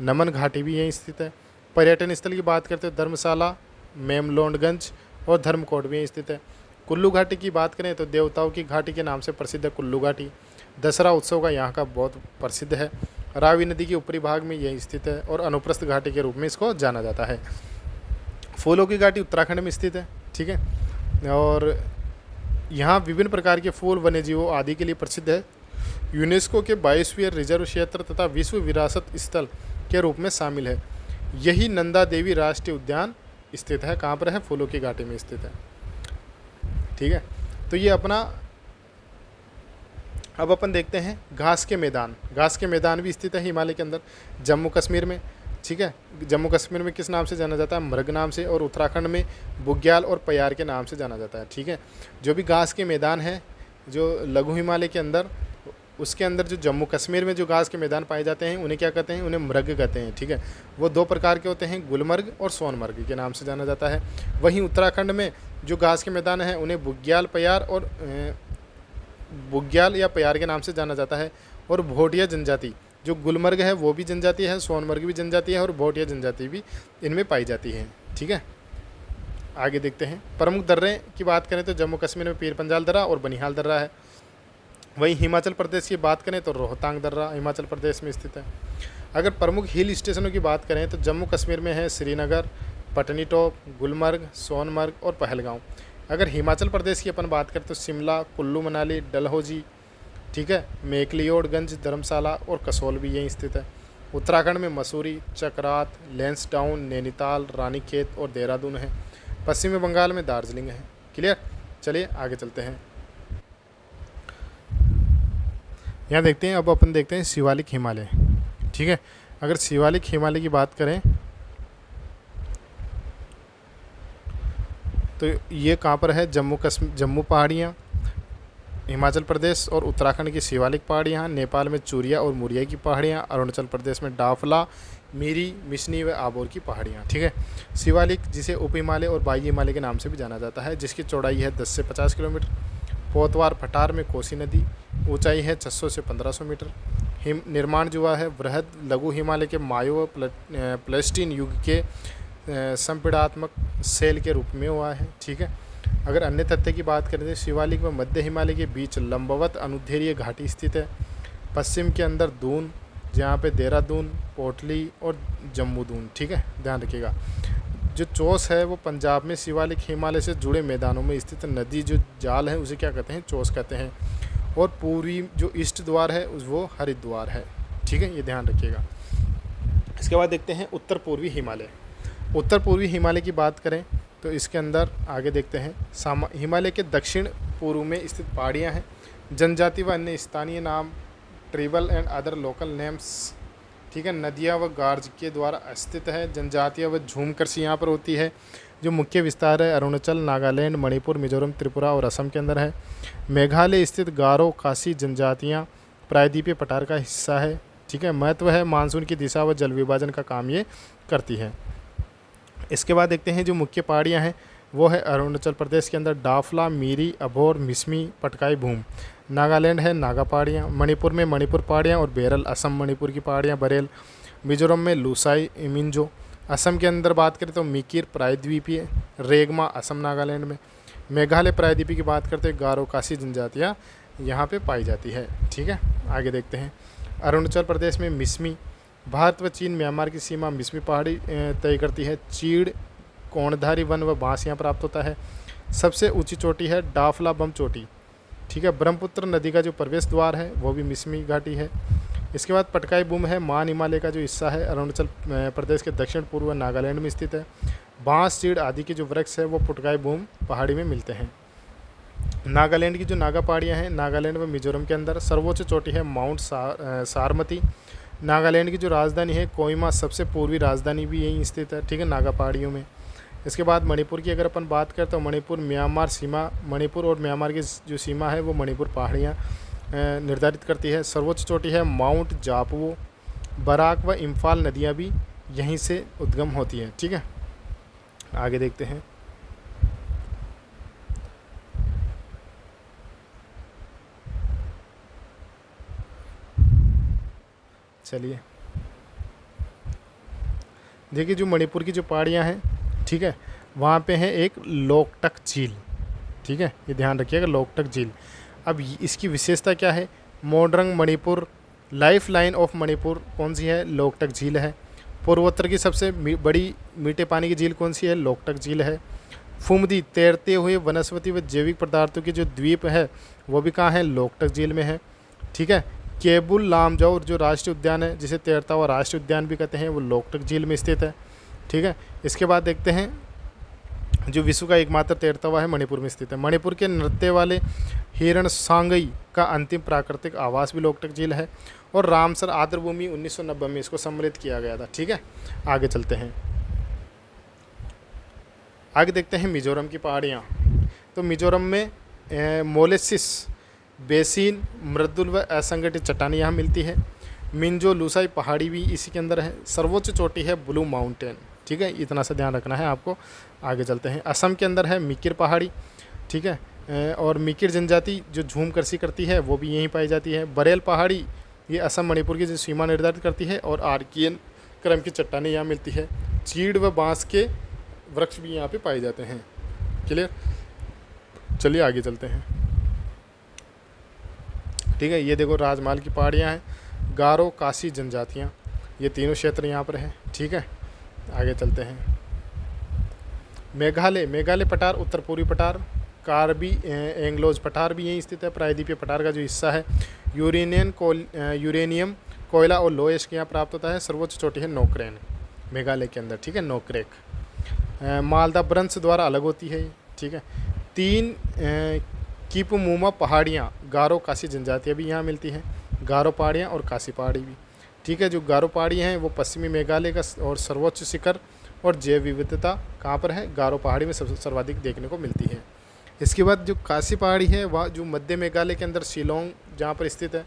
नमन घाटी भी यहीं स्थित है। पर्यटन स्थल की बात करते हैं धर्मशाला, मेमलोडगंज और धर्मकोट भी यहीं स्थित है। कुल्लू घाटी की बात करें तो देवताओं की घाटी के नाम से प्रसिद्ध है कुल्लू घाटी। दशहरा उत्सव का यहाँ का बहुत प्रसिद्ध है। रावी नदी के ऊपरी भाग में यही स्थित है और अनुप्रस्थ घाटी के रूप में इसको जाना जाता है। फूलों की घाटी उत्तराखंड में स्थित है। ठीक है, और यहाँ विभिन्न प्रकार के फूल, वन्यजीवों आदि के लिए प्रसिद्ध है। यूनेस्को के बायोस्फीयर रिजर्व क्षेत्र तथा विश्व विरासत स्थल के रूप में शामिल है। यही नंदा देवी राष्ट्रीय उद्यान स्थित है। कहाँ पर है, फूलों की घाटी में स्थित है। ठीक है, तो ये अपना, अब अपन देखते हैं घास के मैदान। घास के मैदान भी स्थित है हिमालय के अंदर, जम्मू कश्मीर में। ठीक है। जम्मू कश्मीर में किस नाम से जाना जाता है? मृग नाम से। और उत्तराखंड में बुग्याल और प्यार के नाम से जाना जाता है, ठीक है। जो भी घास के मैदान हैं जो लघु हिमालय के अंदर, उसके अंदर जो जम्मू कश्मीर में जो घास के मैदान पाए जाते हैं उन्हें क्या कहते हैं? उन्हें मृग कहते हैं, ठीक है। वो दो प्रकार के होते हैं, गुलमर्ग और सोनमर्ग के नाम से जाना जाता है। वहीं उत्तराखंड में जो घास के मैदान हैं उन्हें बुग्याल प्यार और बुग्याल या प्यार के नाम से जाना जाता है। और भोटिया जनजाति, जो गुलमर्ग है वो भी जनजाति है, सोनमर्ग भी जनजाति है और भोटिया जनजाति भी इनमें पाई जाती है, ठीक है। आगे देखते हैं। प्रमुख दर्रे की बात करें तो जम्मू कश्मीर में पीर पंजाल दर्रा और बनिहाल दर्रा है। वहीं हिमाचल प्रदेश की बात करें तो रोहतांग दर्रा हिमाचल प्रदेश में स्थित है। अगर प्रमुख हिल स्टेशनों की बात करें तो जम्मू कश्मीर में है श्रीनगर, पटनी टॉप, गुलमर्ग, सोनमर्ग और पहलगांव। अगर हिमाचल प्रदेश की अपन बात करें तो शिमला, कुल्लू मनाली, डलहौजी, ठीक है, मैक्लियोडगंज, धर्मशाला और कसोल भी यहीं स्थित है। उत्तराखंड में मसूरी, चकरात, लैंसडाउन, नैनीताल, रानीखेत और देहरादून है। पश्चिमी बंगाल में दार्जिलिंग है। क्लियर। चलिए आगे चलते हैं। यहाँ देखते हैं, अब अपन देखते हैं शिवालिक हिमालय, ठीक है। अगर शिवालिक हिमालय की बात करें तो ये कहाँ पर है? जम्मू पहाड़ियाँ, हिमाचल प्रदेश और उत्तराखंड की शिवालिक पहाड़ियाँ, नेपाल में चूरिया और मुरिया की पहाड़ियाँ, अरुणाचल प्रदेश में डाफला, मीरी, मिशनी व आबोर की पहाड़ियाँ, ठीक है। शिवालिक जिसे उप हिमालय और बाह्य हिमालय के नाम से भी जाना जाता है, जिसकी चौड़ाई है 10 से 50 किलोमीटर। पोतवार पठार में कोसी नदी, ऊंचाई है 600 से 1500 मीटर। निर्माण जो हुआ है वृहद लघु हिमालय के मायो प्लेस्टीन युग के संपीड़ात्मक सेल के रूप में हुआ है, ठीक है। अगर अन्य तथ्य की बात करें तो शिवालिक व मध्य हिमालय के बीच लंबवत अनुदैर्ध्य घाटी स्थित है। पश्चिम के अंदर दून, जहाँ पे देहरादून, पोटली और जम्मू दून, ठीक है, ध्यान रखिएगा। जो चोस है वो पंजाब में शिवालिक हिमालय से जुड़े मैदानों में स्थित नदी जो जाल है उसे क्या कहते हैं? चोस कहते हैं। और पूर्वी जो ईस्ट द्वार है वो हरिद्वार है, ठीक है, ये ध्यान रखिएगा। इसके बाद देखते हैं उत्तर पूर्वी हिमालय। उत्तर पूर्वी हिमालय की बात करें तो इसके अंदर आगे देखते हैं हिमालय के दक्षिण पूर्व में स्थित पहाड़ियाँ हैं। जनजाति व अन्य स्थानीय नाम, ट्रिबल एंड अदर लोकल नेम्स, ठीक है, नदियाँ व गार्ज के द्वारा स्थित है। जनजातियाँ व झूम कृषि यहाँ पर होती है। जो मुख्य विस्तार है अरुणाचल, नागालैंड, मणिपुर, मिजोरम, त्रिपुरा और असम के अंदर है। मेघालय स्थित गारो खासी जनजातियाँ प्रायद्वीपीय पठार का हिस्सा है, ठीक है। महत्व है मानसून की दिशा व जल विभाजन का काम ये करती है। इसके बाद देखते हैं जो मुख्य पहाड़ियाँ हैं वो है अरुणाचल प्रदेश के अंदर डाफला, मीरी, अभोर, मिसमी, पटकाई भूम। नागालैंड है नागा पहाड़ियाँ। मणिपुर में मणिपुर पहाड़ियाँ और बेरल, असम मणिपुर की पहाड़ियाँ बरेल। मिजोरम में लूसाई, मिंजो। असम के अंदर बात करें तो मिकिर प्रायद्वीपीय, रेगमा असम नागालैंड में। मेघालय प्रायद्वीपीय की बात करते हैं गारो खासी जनजातियाँ यहाँ पे पाई जाती है, ठीक है। आगे देखते हैं अरुणाचल प्रदेश में मिसमी। भारत व चीन म्यांमार की सीमा मिसमी पहाड़ी तय करती है। चीड़, कोणधारी वन व बांस यहाँ प्राप्त होता है। सबसे ऊंची चोटी है डाफला बम चोटी, ठीक है। ब्रह्मपुत्र नदी का जो प्रवेश द्वार है वो भी मिसमी घाटी है। इसके बाद पटकाई बूम है मान हिमालय का जो हिस्सा है अरुणाचल प्रदेश के दक्षिण पूर्व नागालैंड में स्थित है। बांस, चीड़ आदि के जो वृक्ष है वो पटकाई बूम पहाड़ी में मिलते हैं। नागालैंड की जो नागा पहाड़ियाँ हैं नागालैंड व मिजोरम के अंदर। सर्वोच्च चोटी है माउंट सारमती। नागालैंड की जो राजधानी है कोहिमा, सबसे पूर्वी राजधानी भी यहीं स्थित है, ठीक है, नागा पहाड़ियों में। इसके बाद मणिपुर की अगर अपन बात करें तो मणिपुर म्यांमार सीमा, मणिपुर और म्यांमार की जो सीमा है वो मणिपुर पहाड़ियाँ निर्धारित करती है। सर्वोच्च चोटी है माउंट जापवो। बराक व इम्फाल नदियाँ भी यहीं से उद्गम होती हैं, ठीक है। आगे देखते हैं चलिए देखिए जो मणिपुर की जो पहाड़ियाँ हैं, ठीक है, वहाँ पे है एक लोकटक झील, ठीक है, ये ध्यान रखिएगा लोकटक झील। अब इसकी विशेषता क्या है? Moirang Manipur, life line of Manipur कौन सी है? लोकटक झील है। पूर्वोत्तर की सबसे बड़ी मीठे पानी की झील कौन सी है? लोकटक झील है। फुमदी, तैरते हुए वनस्पति व जैविक पदार्थों की जो द्वीप है वो भी कहाँ है? लोकटक झील में है, ठीक है। केबुल लामजाओ जो राष्ट्रीय उद्यान है, जिसे तैरता हुआ राष्ट्रीय उद्यान भी कहते हैं, वो लोकटक झील में स्थित है, ठीक है। इसके बाद देखते हैं जो विश्व का एकमात्र तैरता हुआ है मणिपुर में स्थित है। मणिपुर के नृत्य वाले हिरण सांगई का अंतिम प्राकृतिक आवास भी लोकटक झील है। और रामसर आर्द्रभूमि 1990 में इसको सम्मिलित किया गया था। ठीक है, आगे चलते हैं। आगे देखते हैं मिजोरम की पहाड़ियाँ। तो मिजोरम में मोलेसिस बेसिन मृदुल व असंगठित चट्टानें यहाँ मिलती है। मिंजो लूसाई पहाड़ी भी इसी के अंदर है। सर्वोच्च चोटी है ब्लू माउंटेन। ठीक है, इतना सा ध्यान रखना है आपको। आगे चलते हैं। असम के अंदर है मिकिर पहाड़ी। ठीक है, और मिकिर जनजाति जो झूम कृषि करती है वो भी यहीं पाई जाती है। बरेल पहाड़ी ये असम मणिपुर की जो सीमा निर्धारित करती है। और आर्कियन क्रम की चट्टानें यहाँ मिलती है। चीड़ व बांस के वृक्ष भी यहाँ पे पाए जाते हैं। क्लियर, चलिए आगे चलते हैं। ठीक है, ये देखो राजमाल की पहाड़ियाँ हैं। गारो काशी जनजातियाँ, ये तीनों क्षेत्र यहाँ पर हैं। ठीक है, आगे चलते हैं। मेघालय पठार, उत्तर पूर्वी पठार, कार्बी एंग्लोज पठार भी यहीं स्थित है। प्रायद्वीपीय पठार का जो हिस्सा है यूरेनियम कोयला और लोहेश के यहाँ प्राप्त होता है। सर्वोच्च चोटी है नोक्रेन मेघालय के अंदर। ठीक है, नोक्रेक। मालदा ब्रंश द्वारा अलग होती है। ठीक है, 3 कीपुमुमा पहाड़ियाँ गारो काशी जनजातियाँ भी यहाँ मिलती हैं। गारो पहाड़ियाँ और काशी पहाड़ी भी। ठीक है, जो गारो पहाड़ियाँ हैं वो पश्चिमी मेघालय का और सर्वोच्च शिखर और जैव विविधता कहाँ पर है? गारो पहाड़ी में सबसे सर्वाधिक देखने को मिलती है। इसके बाद जो काशी पहाड़ी है वह जो मध्य मेघालय के अंदर शिलोंग जहाँ पर स्थित है।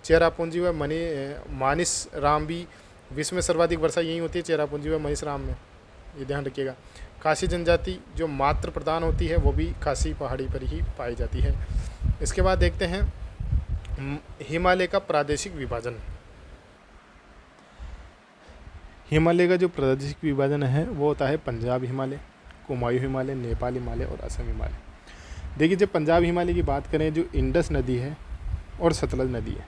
चेरापूंजी व मानिस राम भी विश्व में सर्वाधिक वर्षा यहीं होती है, चेरापूंजी व मनीष राम में, ये ध्यान रखिएगा। काशी जनजाति जो मात्र प्रदान होती है वो भी काशी पहाड़ी पर ही पाई जाती है। इसके बाद देखते हैं हिमालय का प्रादेशिक विभाजन। हिमालय का जो प्रादेशिक विभाजन है वो होता है पंजाब हिमालय, कुमायूं हिमालय, नेपाल हिमालय और असम हिमालय। देखिए, जब पंजाब हिमालय की बात करें, जो इंडस नदी है और सतलज नदी है,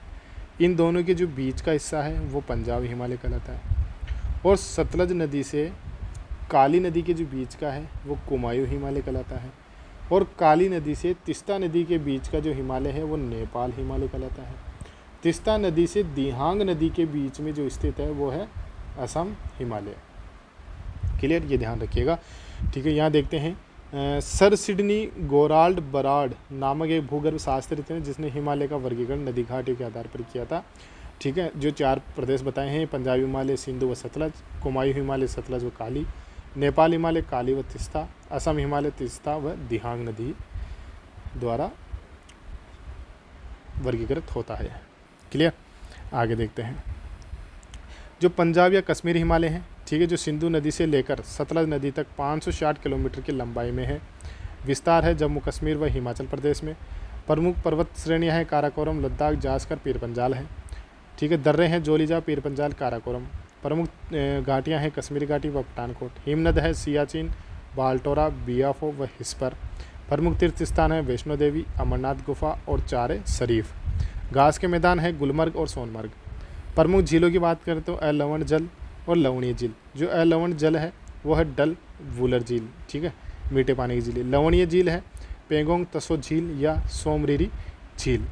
इन दोनों के जो बीच का हिस्सा है वो पंजाब हिमालय कहलाता है। और सतलज नदी से काली नदी के जो बीच का है वो कुमायूं हिमालय कहलाता है। और काली नदी से तिस्ता नदी के बीच का जो हिमालय है वो नेपाल हिमालय कहलाता है। तिस्ता नदी से दिहांग नदी के बीच में जो स्थित है वो है असम हिमालय। क्लियर, ये ध्यान रखिएगा। ठीक है, यहाँ देखते हैं सर सिडनी गोराल्ड बराड नामक एक भूगर्भ शास्त्री थे जिसने हिमालय का वर्गीकरण नदी घाटियों के आधार पर किया था। ठीक है, जो 4 प्रदेश बताए हैं, पंजाब हिमालय, सिंधु व सतलज, कुमायूं हिमालय, सतलज व काली, नेपाल हिमालय, काली व तिस्ता, असम हिमालय, तिस्ता व दिहांग नदी द्वारा वर्गीकृत होता है। क्लियर, आगे देखते हैं। जो पंजाब या कश्मीर हिमालय है, ठीक है, जो सिंधु नदी से लेकर सतलज नदी तक 560 किलोमीटर की लंबाई में है। विस्तार है जम्मू कश्मीर व हिमाचल प्रदेश में। प्रमुख पर्वत श्रेणियाँ हैं काराकोरम, लद्दाख, जास्कर, पीर पंजाल है। ठीक है, दर्रे हैं जोलीजा, पीर पंजाल, काराकोरम। प्रमुख घाटियाँ हैं कश्मीरी घाटी व पठानकोट। हिमनद है सियाचिन, बाल्टोरा, बियाफो व हिस्पर। प्रमुख तीर्थ स्थान है वैष्णो देवी, अमरनाथ गुफा और चारे शरीफ। घास के मैदान है गुलमर्ग और सोनमर्ग। प्रमुख झीलों की बात करें तो लवण जल और लवणीय झील। जो लवण जल है वो है डल वूलर झील। ठीक है, मीठे पानी की झील। लवणीय झील है पेंगोंग तसो झील या सोमरीरी झील।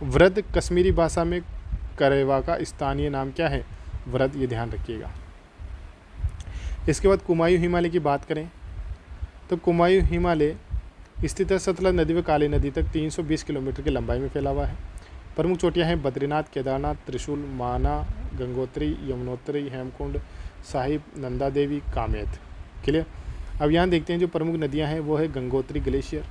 वृद्ध कश्मीरी भाषा में करेवा का स्थानीय नाम क्या है? वृद्ध, ये ध्यान रखिएगा। इसके बाद कुमायूं हिमालय की बात करें तो कुमायूं हिमालय स्थित है सतलज नदी व काली नदी तक 320 किलोमीटर की लंबाई में फैला हुआ है। प्रमुख चोटियाँ हैं बद्रीनाथ, केदारनाथ, त्रिशूल, माना, गंगोत्री, यमुनोत्री, हेमकुंड साहिब, नंदा देवी, कामेत। क्लियर, अब यहाँ देखते हैं जो प्रमुख नदियाँ हैं वो है गंगोत्री ग्लेशियर।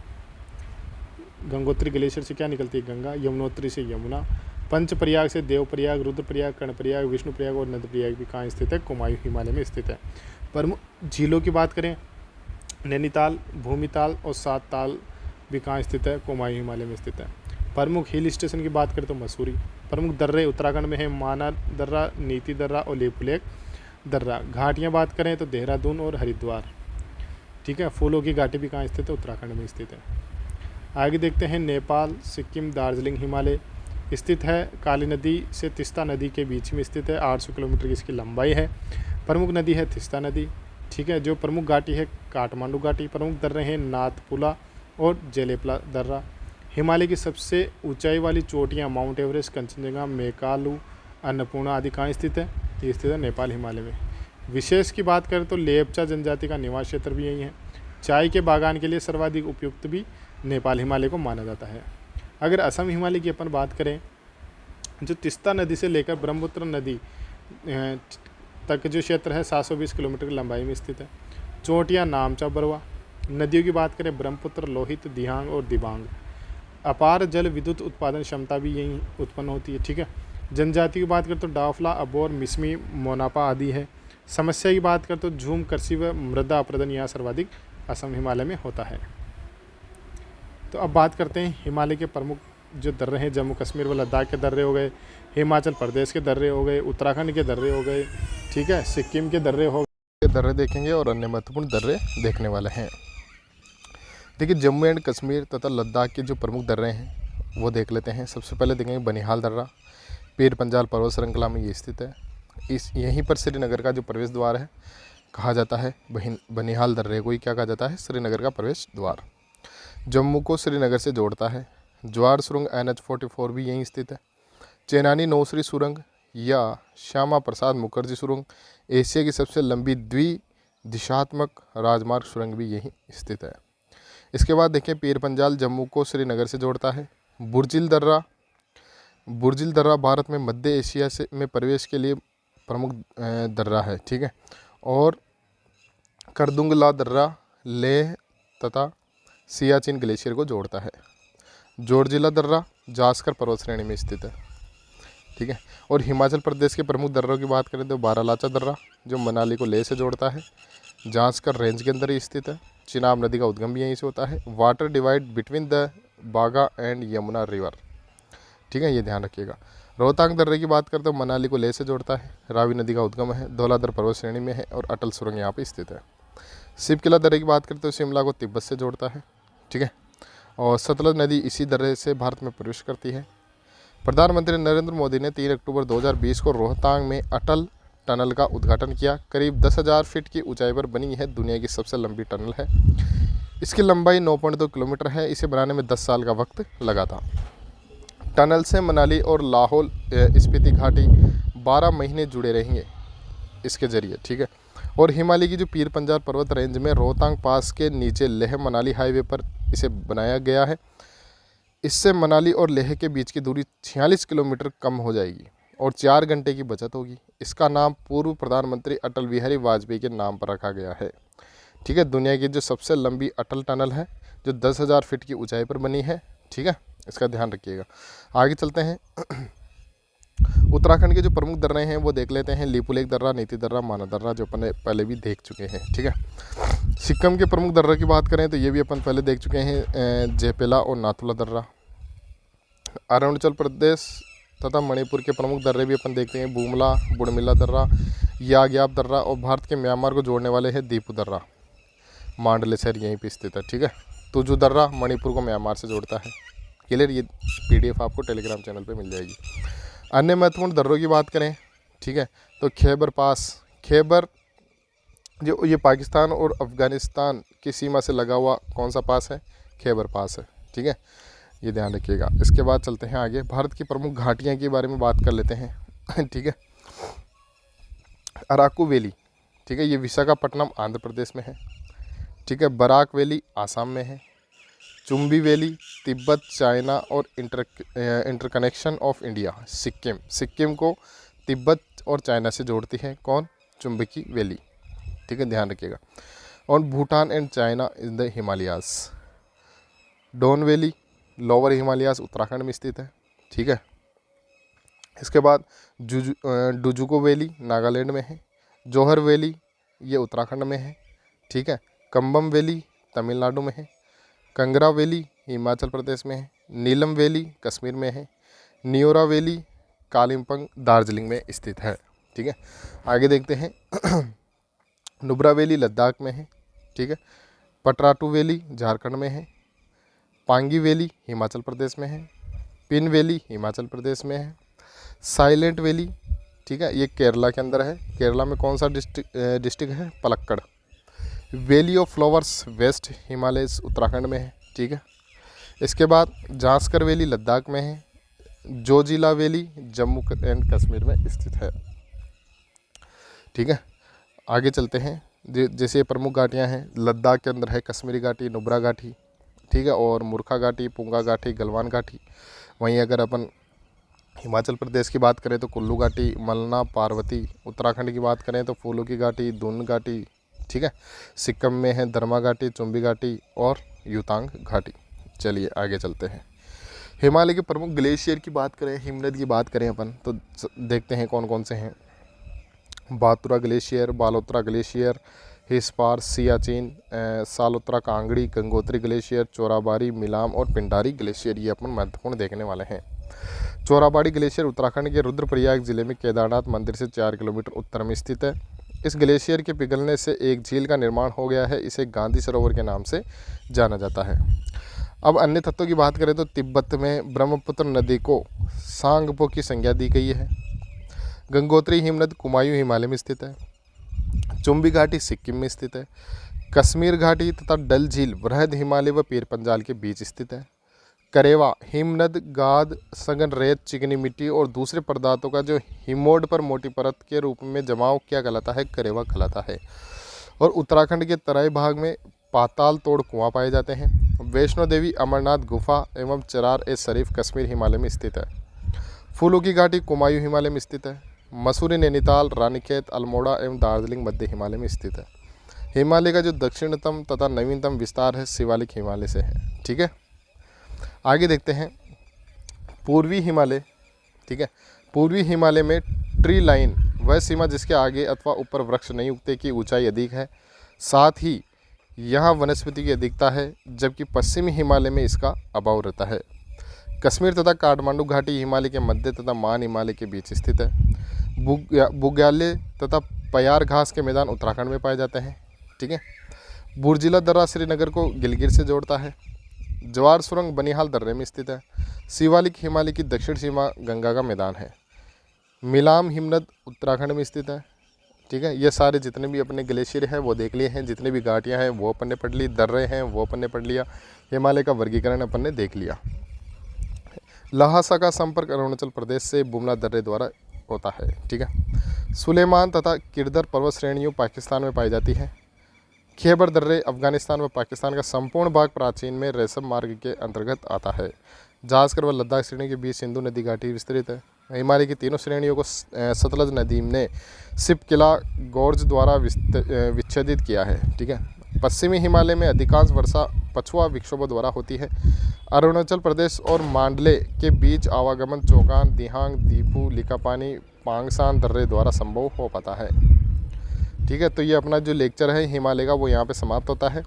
गंगोत्री ग्लेशियर से क्या निकलती है? गंगा। यमुनोत्री से यमुना। पंचप्रयाग से देवप्रयाग, रुद्रप्रयाग, कर्णप्रयाग, विष्णुप्रयाग और नंदप्रयाग भी कहाँ स्थित है? कुमायूं हिमालय में स्थित है। प्रमुख झीलों की बात करें, नैनीताल, भूमिताल और सात ताल भी कहाँ स्थित है? कुमायूं हिमालय में स्थित है। प्रमुख हिल स्टेशन की बात करें तो मसूरी। प्रमुख दर्रे उत्तराखंड में है माना दर्रा, नीति दर्रा और लेपुलेख दर्रा। घाटियाँ बात करें तो देहरादून और हरिद्वार। ठीक है, फूलों की घाटी भी कहाँ स्थित है? उत्तराखंड में स्थित है। आगे देखते हैं नेपाल, सिक्किम, दार्जिलिंग हिमालय स्थित है। काली नदी से तिस्ता नदी के बीच में स्थित है। 800 किलोमीटर की इसकी लंबाई है। प्रमुख नदी है तिस्ता नदी। ठीक है, जो प्रमुख घाटी है काठमांडू घाटी। प्रमुख दर्रे हैं नाथपुला और जेलेपला दर्रा। हिमालय की सबसे ऊंचाई वाली चोटियाँ माउंट एवरेस्ट, कंचनजंगा, मेकालू, अन्नपूर्णा आदि कहाँ स्थित है? ये स्थित है नेपाल हिमालय में। विशेष की बात करें तो लेपचा जनजाति का निवास क्षेत्र भी यही है। चाय के बागान के लिए सर्वाधिक उपयुक्त भी नेपाल हिमालय को माना जाता है। अगर असम हिमालय की अपन बात करें, जो तिस्ता नदी से लेकर ब्रह्मपुत्र नदी तक जो क्षेत्र है 720 किलोमीटर की लंबाई में स्थित है। चोटियाँ नामचा बरवा। नदियों की बात करें, ब्रह्मपुत्र, लोहित, दिहांग और दिबांग। अपार जल विद्युत उत्पादन क्षमता भी यहीं उत्पन्न होती है। ठीक है। जनजाति की बात करें तो डाफला, अबोर, मिसमी, मोनापा आदि है। समस्या की बात करें तो झूम, कृषि व मृदा अपरदन यहाँ सर्वाधिक असम हिमालय में होता है। तो अब बात करते हैं हिमालय के प्रमुख जो दर्रे हैं। जम्मू कश्मीर व लद्दाख के दर्रे हो गए, हिमाचल प्रदेश के दर्रे हो गए, उत्तराखंड के दर्रे हो गए, ठीक है, सिक्किम के दर्रे हो गए। दर्रे देखेंगे और अन्य महत्वपूर्ण दर्रे देखने वाले हैं। देखिए, जम्मू एंड कश्मीर तथा लद्दाख के जो प्रमुख दर्रे हैं वो देख लेते हैं। सबसे पहले देखेंगे बनिहाल दर्रा, पीर पंजाल पर्वत श्रृंखला में ये स्थित है। यहीं पर श्रीनगर का जो प्रवेश द्वार है कहा जाता है। बनिहाल दर्रे को ही क्या कहा जाता है? श्रीनगर का प्रवेश द्वार। जम्मू को श्रीनगर से जोड़ता है। ज्वार सुरंग NH-44 भी यहीं स्थित है। चेनानी नौसरी सुरंग या श्यामा प्रसाद मुखर्जी सुरंग एशिया की सबसे लंबी द्विदिशात्मक राजमार्ग सुरंग भी यहीं स्थित है। इसके बाद देखें, पीर पंजाल जम्मू को श्रीनगर से जोड़ता है। बुर्जिल दर्रा भारत में मध्य एशिया से में प्रवेश के लिए प्रमुख दर्रा है। ठीक है। और करदुंगला दर्रा लेह तथा सियाचिन ग्लेशियर को जोड़ता है। जोरजिला दर्रा जास्कर पर्वत श्रेणी में स्थित है। ठीक है। और हिमाचल प्रदेश के प्रमुख दर्रों की बात करें तो बारालाचा दर्रा जो मनाली को लेह से जोड़ता है, जास्कर रेंज के अंदर ही स्थित है। चिनाब नदी का उद्गम भी यहीं से होता है। वाटर डिवाइड बिटवीन द बागा एंड यमुना रिवर। ठीक है, ये ध्यान रखिएगा। रोहतांग दर्रे की बात करें तो मनाली को लेह से जोड़ता है। रावी नदी का उद्गम है, धौलाधर पर्वत श्रेणी में है और अटल सुरंग यहाँ पे स्थित है। शिवकिला दर्रे की बात करें तो शिमला को तिब्बत से जोड़ता है। ठीक है। और सतलज नदी इसी दर्रे से भारत में प्रवेश करती है। प्रधानमंत्री नरेंद्र मोदी ने 3 अक्टूबर 2020 को रोहतांग में अटल टनल का उद्घाटन किया। करीब 10,000 फीट की ऊंचाई पर बनी है दुनिया की सबसे लंबी टनल है। इसकी लंबाई 9.2 किलोमीटर है। इसे बनाने में 10 साल का वक्त लगा था। टनल से मनाली और लाहौल स्पीति घाटी 12 महीने जुड़े रहेंगे इसके ज़रिए। ठीक है। और हिमालय की जो पीर पंजाल पर्वत रेंज में रोहतांग पास के नीचे लेह मनाली हाईवे पर इसे बनाया गया है। इससे मनाली और लेह के बीच की दूरी 46 किलोमीटर कम हो जाएगी और 4 घंटे की बचत होगी। इसका नाम पूर्व प्रधानमंत्री अटल बिहारी वाजपेयी के नाम पर रखा गया है। ठीक है। दुनिया की जो सबसे लंबी अटल टनल है जो 10,000 फीट की ऊंचाई पर बनी है। ठीक है, इसका ध्यान रखिएगा। आगे चलते हैं। उत्तराखंड के जो प्रमुख दर्रे हैं वो देख लेते हैं। लिपुलेख दर्रा, नीति दर्रा, माना दर्रा जो अपन पहले भी देख चुके हैं। ठीक है। सिक्किम के प्रमुख दर्रा की बात करें तो ये भी अपन पहले देख चुके हैं, जेपेला और नाथुला दर्रा। अरुणाचल प्रदेश तथा मणिपुर के प्रमुख दर्रे भी अपन देखते हैं, बुमला, बुड़मिला दर्रा, याग्याप दर्रा। और भारत के म्यांमार को जोड़ने वाले हैं दीपू दर्रा, मांडले शहर यहीं पे स्थित है। ठीक है। तुजू दर्रा मणिपुर को म्यांमार से जोड़ता है। क्लियर, ये PDF आपको टेलीग्राम चैनल पे मिल जाएगी। अन्य महत्वपूर्ण दर्रों की बात करें, ठीक है, तो खैबर पास, खैबर जो ये पाकिस्तान और अफ़गानिस्तान की सीमा से लगा हुआ कौन सा पास है? खैबर पास है। ठीक है, ये ध्यान रखिएगा। इसके बाद चलते हैं आगे, भारत की प्रमुख घाटियाँ के बारे में बात कर लेते हैं। ठीक है। अराकू वैली, ठीक है, ये विशाखापट्टनम आंध्र प्रदेश में है। ठीक है। बराक वैली आसाम में है। चुम्बी वैली तिब्बत, चाइना और इंटरकनेक्शन ऑफ इंडिया, सिक्किम को तिब्बत और चाइना से जोड़ती है। कौन? चुम्बकी वैली। ठीक है, ध्यान रखिएगा। और Bhutan and China in the Himalayas. Doon valley lower Himalayas Uttarakhand में स्थित है। ठीक है। इसके बाद डुजुको वैली नागालैंड में है। जोहर वैली ये उत्तराखंड में है। ठीक है। कंबम वैली तमिलनाडु में है। कंगरा वैली हिमाचल प्रदेश में है। नीलम वैली कश्मीर में है। नियोरा वैली कालिम्पोंग दार्जिलिंग में स्थित है। ठीक है। आगे देखते हैं। नुब्रा वैली लद्दाख में है। ठीक है। पटराटू वैली झारखंड में है। पांगी वैली हिमाचल प्रदेश में है। पिन वैली हिमाचल प्रदेश में है। साइलेंट वैली, ठीक है, ये केरला के अंदर है। केरला में कौन सा डिस्ट्रिक्ट है? Palakkad. Valley of flowers west Himalayas Uttarakhand में है। ठीक है। इसके बाद जास्कर वैली लद्दाख में है। जोजिला वैली जम्मू एंड कश्मीर में स्थित है। ठीक है। आगे चलते हैं। जैसे प्रमुख घाटियां हैं, लद्दाख के अंदर है कश्मीरी घाटी, नुब्रा घाटी, ठीक है, और मुरखा घाटी, पुंगा घाटी, गलवान घाटी। वहीं अगर अपन हिमाचल प्रदेश की बात करें तो कुल्लू घाटी, मलना, पार्वती। उत्तराखंड की बात करें तो फूलों की घाटी, दून घाटी। ठीक है, सिक्किम में है धर्मा घाटी, चुम्बी घाटी और युतांग घाटी। चलिए आगे चलते हैं। हिमालय के प्रमुख ग्लेशियर की बात करें, हिमनद की बात करें अपन, तो देखते हैं कौन कौन से हैं। Batura glacier, Baltoro glacier, Hispar, Siachen, Saltoro Kangri, Gangotri glacier, Chorabari, Milam और पिंडारी ग्लेशियर, ये अपन महत्वपूर्ण देखने वाले हैं। चोराबाड़ी ग्लेशियर उत्तराखंड के रुद्रप्रयाग जिले में केदारनाथ मंदिर से 4 किलोमीटर उत्तर में स्थित है। इस ग्लेशियर के पिघलने से एक झील का निर्माण हो गया है, इसे गांधी सरोवर के नाम से जाना जाता है। अब अन्य तत्वों की बात करें तो तिब्बत में ब्रह्मपुत्र नदी को सांगपो की संज्ञा दी गई है। गंगोत्री हिमनद कुमायूं हिमालय में स्थित है। चुम्बी घाटी सिक्किम में स्थित है। कश्मीर घाटी तथा डल झील वृहद हिमालय व पीर पंजाल के बीच स्थित है। करेवा हिमनद गाद, सघन रेत, चिकनी मिट्टी और दूसरे पदार्थों का जो हिमोड पर मोटी परत के रूप में जमाव क्या कहलाता है, करेवा कहलाता है। और उत्तराखंड के तराई भाग में पाताल तोड़ कुआं पाए जाते हैं। वैष्णो देवी, अमरनाथ गुफा एवं चरार ए शरीफ कश्मीर हिमालय में स्थित है। फूलों की घाटी कुमायूं हिमालय में स्थित है। मसूरी, नैनीताल, रानीखेत, अल्मोड़ा एवं दार्जिलिंग मध्य हिमालय में स्थित है। हिमालय का जो दक्षिणतम तथा नवीनतम विस्तार है शिवालिक हिमालय से है। ठीक है, आगे देखते हैं पूर्वी हिमालय। ठीक है, पूर्वी हिमालय में ट्री लाइन वह सीमा जिसके आगे अथवा ऊपर वृक्ष नहीं उगते की ऊंचाई अधिक है, साथ ही यहाँ वनस्पति की अधिकता है, जबकि पश्चिमी हिमालय में इसका अभाव रहता है। कश्मीर तथा काठमांडू घाटी हिमालय के मध्य तथा मान हिमालय के बीच स्थित है। बुग्याल तथा पयार घास के मैदान उत्तराखंड में पाए जाते हैं। ठीक है, बुर्जिला दर्रा श्रीनगर को गिलगित से जोड़ता है। जवार सुरंग बनिहाल दर्रे में स्थित है। शिवालिक हिमालय की दक्षिण सीमा गंगा का मैदान है। मिलाम हिमनद उत्तराखंड में स्थित है। ठीक है, ये सारे जितने भी अपने ग्लेशियर हैं वो देख लिए हैं, जितने भी घाटियाँ हैं वो अपन ने पढ़ ली, दर्रे हैं वो अपन ने पढ़ लिया, हिमालय का वर्गीकरण अपन ने देख लिया। लहासा का संपर्क अरुणाचल प्रदेश से बुमला दर्रे द्वारा होता है। ठीक है, सुलेमान तथा किरदर पर्वत श्रेणियों पाकिस्तान में पाई जाती है। खैबर दर्रे अफगानिस्तान व पाकिस्तान का संपूर्ण भाग प्राचीन में रेशम मार्ग के अंतर्गत आता है। जास्कर व लद्दाख श्रेणी के बीच सिंधु नदी घाटी विस्तृत है। हिमालय की तीनों श्रेणियों को सतलज नदी ने सिपकिला गोर्ज द्वारा विच्छेदित किया है। ठीक है, पश्चिमी हिमालय में अधिकांश वर्षा पछुआ विक्षोभों द्वारा होती है। अरुणाचल प्रदेश और मांडले के बीच आवागमन चौगान, दिहांग, दीफू, लिकापानी, पांगसान दर्रे द्वारा संभव हो पाता है। ठीक है, तो ये अपना जो लेक्चर है हिमालय का वो यहाँ पे समाप्त होता है।